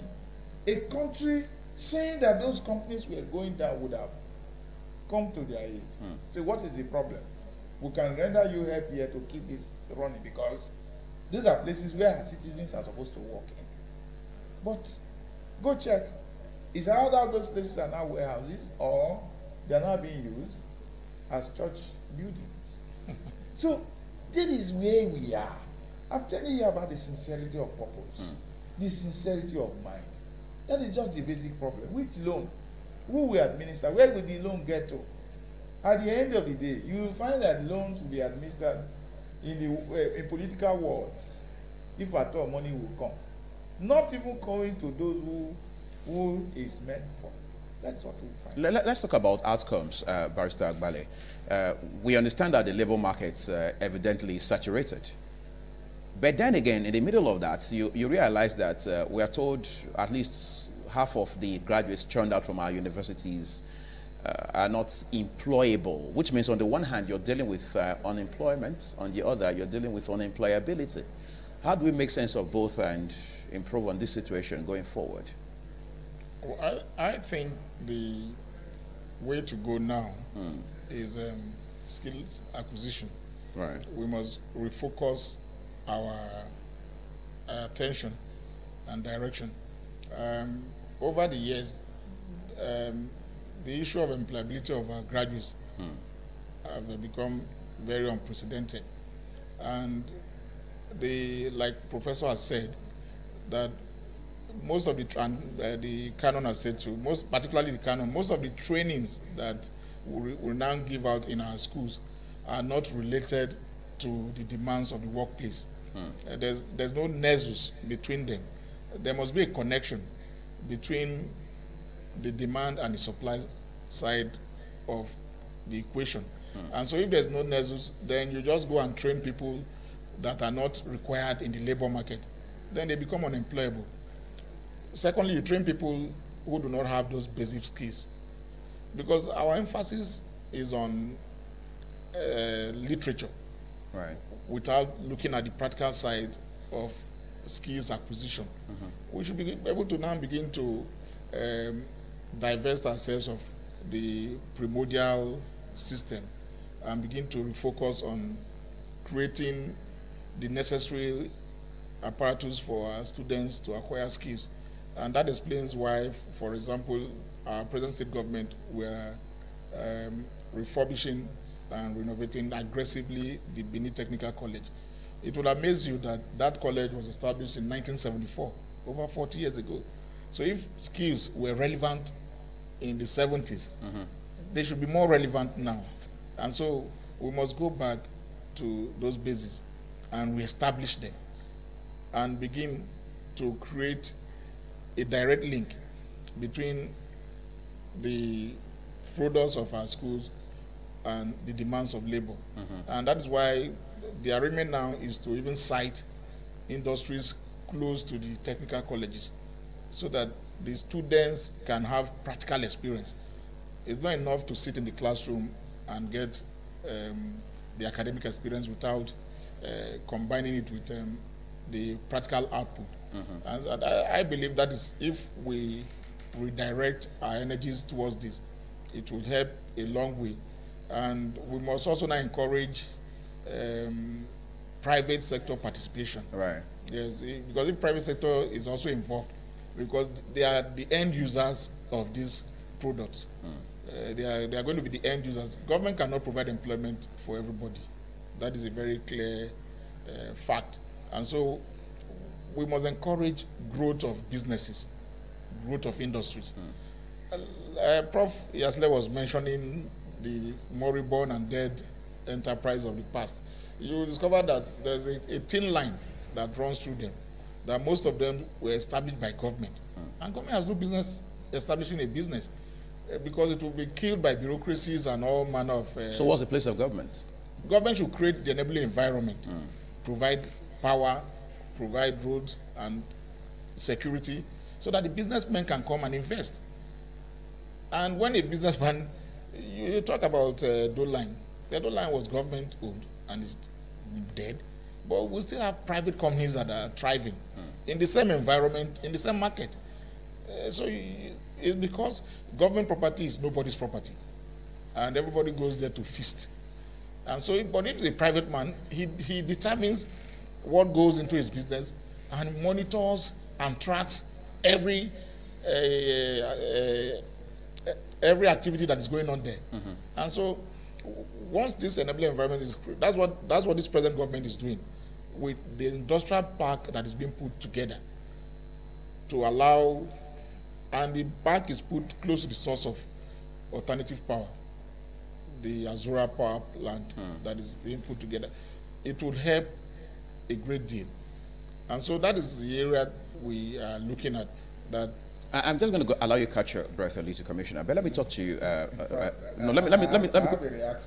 A country saying that those companies were going down would have come to their aid. So what is the problem? We can render you help here to keep this running, because these are places where our citizens are supposed to work in. But go check. Is how that those places are now warehouses, or they are now being used as church buildings? So this is where we are. I'm telling you about the sincerity of purpose, the sincerity of mind. That is just the basic problem. Which loan? Who will administer? Where will the loan get to? At the end of the day, you will find that loans will be administered in political words, if at all money will come. Not even going to those who is meant for. That's what we find. Let's talk about outcomes, Barrister Agbale. We understand that the labor market evidently is saturated. But then again, in the middle of that, you realize that we are told at least half of the graduates churned out from our universities are not employable, which means on the one hand, you're dealing with unemployment, on the other, you're dealing with unemployability. How do we make sense of both and improve on this situation going forward? Well, I think the way to go now is skills acquisition. Right. We must refocus our attention and direction. Over the years, the issue of employability of our graduates have become very unprecedented. And like Professor has said, that most of the canon has said to, particularly the canon, most of the trainings that we now give out in our schools are not related to the demands of the workplace. There's no nexus between them. There must be a connection between the demand and the supply side of the equation. And so if there's no nexus, then you just go and train people that are not required in the labor market. Then they become unemployable. Secondly, you train people who do not have those basic skills. Because our emphasis is on literature, right, without looking at the practical side of skills acquisition. We should be able to now begin to divest ourselves of the primordial system and begin to refocus on creating the necessary apparatus for our students to acquire skills. And that explains why, for example, our present state government were refurbishing and renovating aggressively the Benin Technical College. It will amaze you that that college was established in 1974, over 40 years ago. So if skills were relevant in the 70s, they should be more relevant now. And so we must go back to those bases and reestablish them and begin to create a direct link between the products of our schools and the demands of labor. And that is why the arrangement now is to even cite industries close to the technical colleges so that the students can have practical experience. It's not enough to sit in the classroom and get the academic experience without combining it with the practical output. And I believe that is, if we redirect our energies towards this, it will help a long way. And we must also now encourage private sector participation. Right. Yes, because if private sector is also involved, because they are the end users of these products. They are going to be the end users. Government cannot provide employment for everybody. That is a very clear fact. And so we must encourage growth of businesses, growth of industries. Prof. Yasle was mentioning the moribund and dead enterprise of the past. You discover that there's a thin line that runs through them, that most of them were established by government. And government has no business establishing a business because it will be killed by bureaucracies and all manner of... So what's the place of government? Government should create the enabling environment, provide power, provide roads and security, so that the businessmen can come and invest. And when a businessman, you talk about Dole Line. The Dole Line was government owned and is dead, but we still have private companies that are thriving in the same environment, in the same market. So it's because government property is nobody's property, and everybody goes there to feast. And so, but if he's a private man, he determines what goes into his business and monitors and tracks every activity that is going on there. And so once this enabling environment is created, that's what this present government is doing with the industrial park that is being put together to allow, and the park is put close to the source of alternative power, the Azura power plant that is being put together. It would help a great deal. And so that is the area we are looking at. That I'm just going to allow you to catch your breath a little, Commissioner. But let me talk to you. No, let me.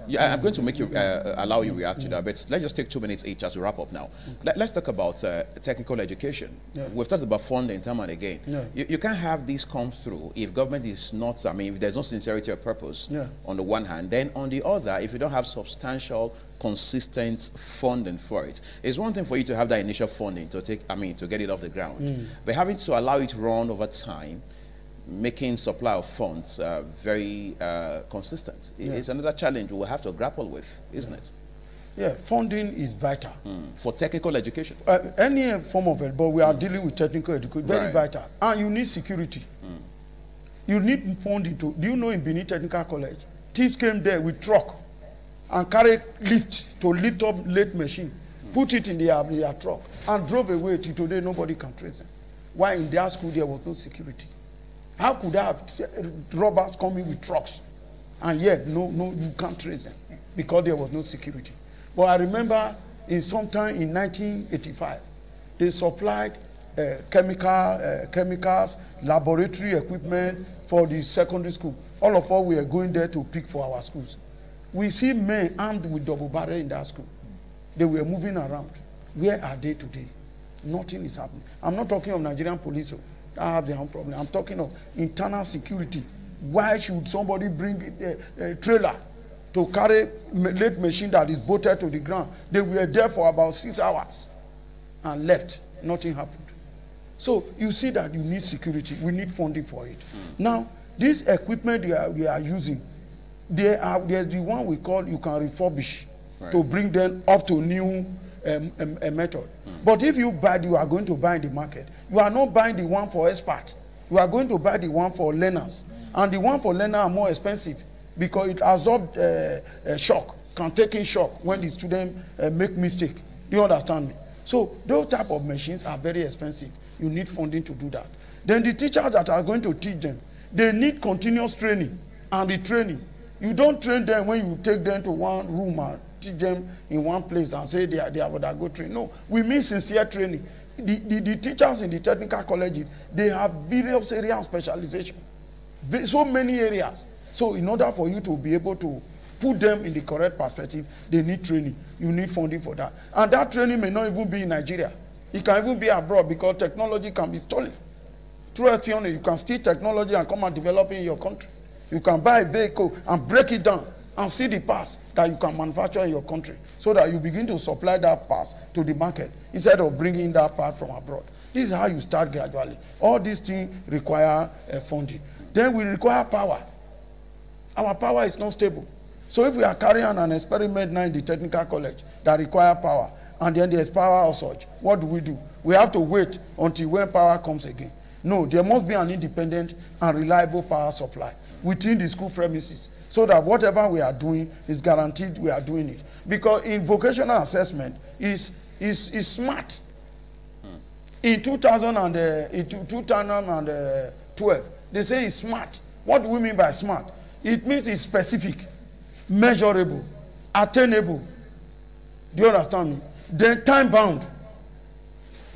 Yeah, I'm going to make you allow you react to that. But let's just take 2 minutes each as we wrap up now. Let's talk about technical education. We've talked about funding time and again. You can't have this come through if government is not. I mean, if there's no sincerity or purpose on the one hand, then on the other, if you don't have substantial, consistent funding for it, it's one thing for you to have that initial funding to to get it off the ground, but having to allow it to run over time, making supply of funds very consistent. It's another challenge we'll have to grapple with, isn't it? Yeah, funding is vital. For technical education. Any form of it, but we are dealing with technical education, very vital. And you need security. You need funding to, do you know in Benin Technical College, thieves came there with truck and carried lift to lift up late machine, put it in their truck, and drove away till today nobody can trace them. why in their school there was no security. How could I have robbers coming with trucks and yet you can't trace them because there was no security? But I remember sometime in 1985, they supplied chemicals, laboratory equipment for the secondary school. All of us were going there to pick for our schools. We see men armed with double barrel in that school. They were moving around. Where are they today? Nothing is happening. I'm not talking of Nigerian police. I have their own problem. I'm talking of internal security. Why should somebody bring a trailer to carry late machine that is bolted to the ground? They were there for about 6 hours and left. Nothing happened. So you see that you need security. We need funding for it. Now, this equipment we are using, there's the one we call you can refurbish to bring them up to new method. But if you are going to buy in the market, you are not buying the one for expert. You are going to buy the one for learners. And the one for learners are more expensive because it absorbs shock, can take in shock when the student make mistake. Do you understand me? So those type of machines are very expensive. You need funding to do that. Then the teachers that are going to teach them, they need continuous training and retraining. You don't train them when you take them to one room and teach them in one place and say they are go train. No, we mean sincere training. The teachers in the technical colleges, they have various areas of specialization. So many areas. So in order for you to be able to put them in the correct perspective, they need training. You need funding for that. And that training may not even be in Nigeria. It can even be abroad because technology can be stolen. Through espionage, you can steal technology and come and develop it in your country. You can buy a vehicle and break it down and see the parts that you can manufacture in your country so that you begin to supply that parts to the market instead of bringing that part from abroad. This is how you start gradually. All these things require funding. Then we require power. Our power is not stable. So if we are carrying on an experiment now in the technical college that require power, and then there's power or such, what do? We have to wait until when power comes again. No, there must be an independent and reliable power supply within the school premises so that whatever we are doing is guaranteed we are doing it. Because in vocational assessment is smart. In 2012, they say it's smart. What do we mean by smart? It means it's specific, measurable, attainable. Do you understand me? Then time bound.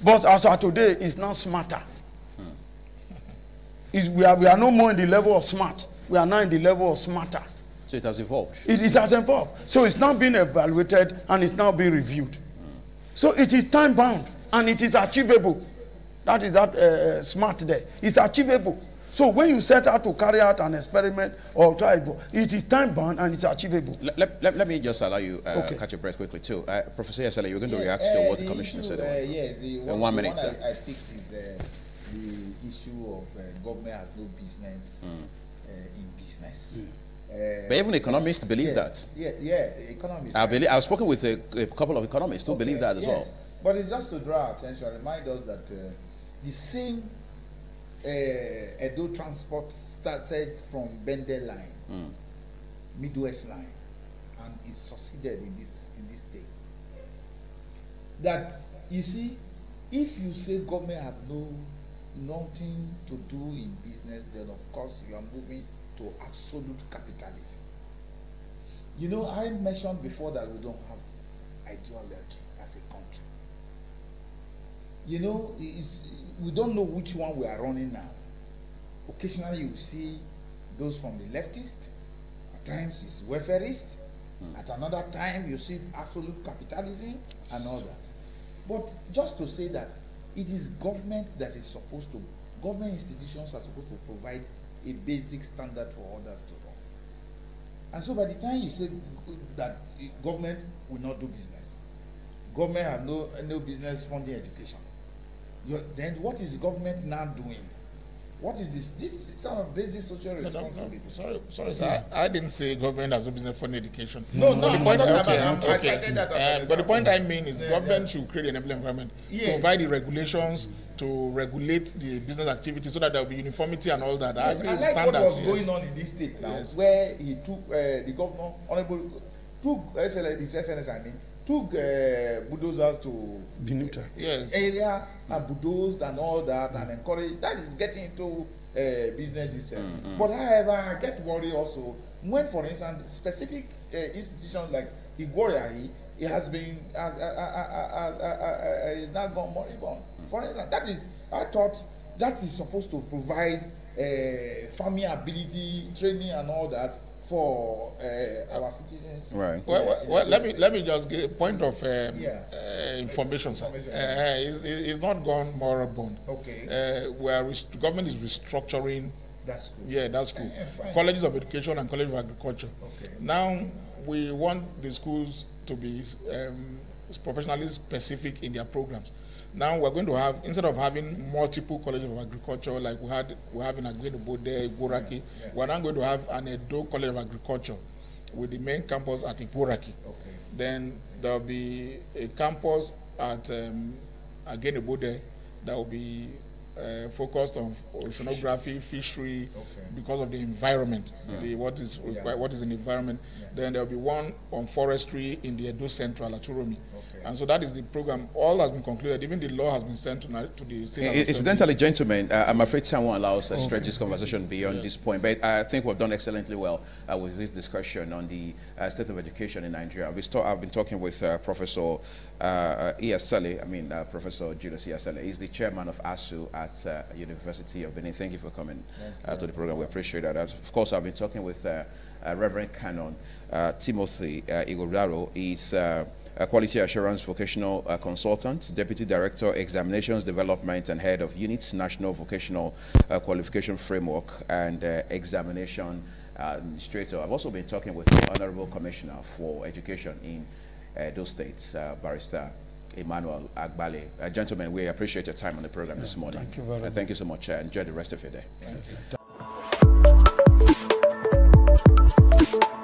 But as of today, it's not smarter. We are no more in the level of smart. We are now in the level of smarter. So it has evolved. It has evolved. So it's now being evaluated and it's now being reviewed. So it is time bound and it is achievable. That is that smart there. It's achievable. So when you set out to carry out an experiment or try it is time bound and it's achievable. Let me just allow you catch your breath quickly too. Professor Yesele, you're going to react to what the commissioner said. In 1 minute, sir. I picked is the issue of government has no business in business. But even economists believe that. Yeah, economists. I've spoken with a couple of economists who believe that as well. But it's just to draw our attention, remind us that the same Edo transport started from Bende line, Midwest line, and it succeeded in this state. That you see, if you say government have nothing to do in business, then of course you are moving to absolute capitalism. You know, I mentioned before that we don't have ideology as a country. You know, we don't know which one we are running now. Occasionally you see those from the leftist, at times it's welfareist, at another time you see absolute capitalism and all that. But just to say that it is government that is supposed to, government institutions are supposed to provide a basic standard for others to run. And so by the time you say that government will not do business, government have no business funding education, then what is the government now doing? What is this? This is some of basic social responsibility. Sorry, sir. I didn't say government has no business funding education. No, but the point, but the point I mean is government should create an environment, provide the regulations to regulate the business activity so that there will be uniformity and all that. I agree with standards. What was going on in this state now, where he took the governor, honorable, took his SNS, took bulldozers to yes. area and bulldozed and all that and encouraged. That is getting into business itself. But however, I get worried also when, for instance, specific institutions like Igworiahi, it has been now gone moribund. For instance, that is, I thought that is supposed to provide farming ability, training, and all that for our citizens. Right. Well, let me just give a point of information, sir. It's not gone moribund. Okay. Where the government is restructuring. That's cool. Yeah, that's cool. Colleges of Education and College of Agriculture. Okay. Now we want the schools to be professionally specific in their programs. Now we're going to have, instead of having multiple colleges of agriculture like we have in Agbenibode, Igboraki, we're now going to have an Edo College of Agriculture with the main campus at Igboraki. Okay. Then there'll be a campus at Agbenibode that will be focused on oceanography, fishery, because of the environment, what is in the environment. Then there'll be one on forestry in the Edo Central, Aturomi. And so that is the program. All has been concluded. Even the law has been sent to the state. Incidentally, gentlemen, I'm afraid time won't allow us to stretch this conversation beyond this point. But I think we've done excellently well with this discussion on the state of education in Nigeria. I've been talking with Professor Iyasale, Professor Julius Iyasale. He's the chairman of ASU at University of Benin. Thank you for coming to the program. We appreciate that. Of course, I've been talking with Reverend Canon Timothy Igoraro. He's a Quality Assurance Vocational Consultant, Deputy Director, Examinations Development, and Head of Units, National Vocational Qualification Framework, and Examination Administrator. I've also been talking with the Honorable Commissioner for Education in those states, Barrister Emmanuel Agbale. Gentlemen, we appreciate your time on the program this morning. Thank you very much. Thank you so much. Enjoy the rest of your day. Thank you.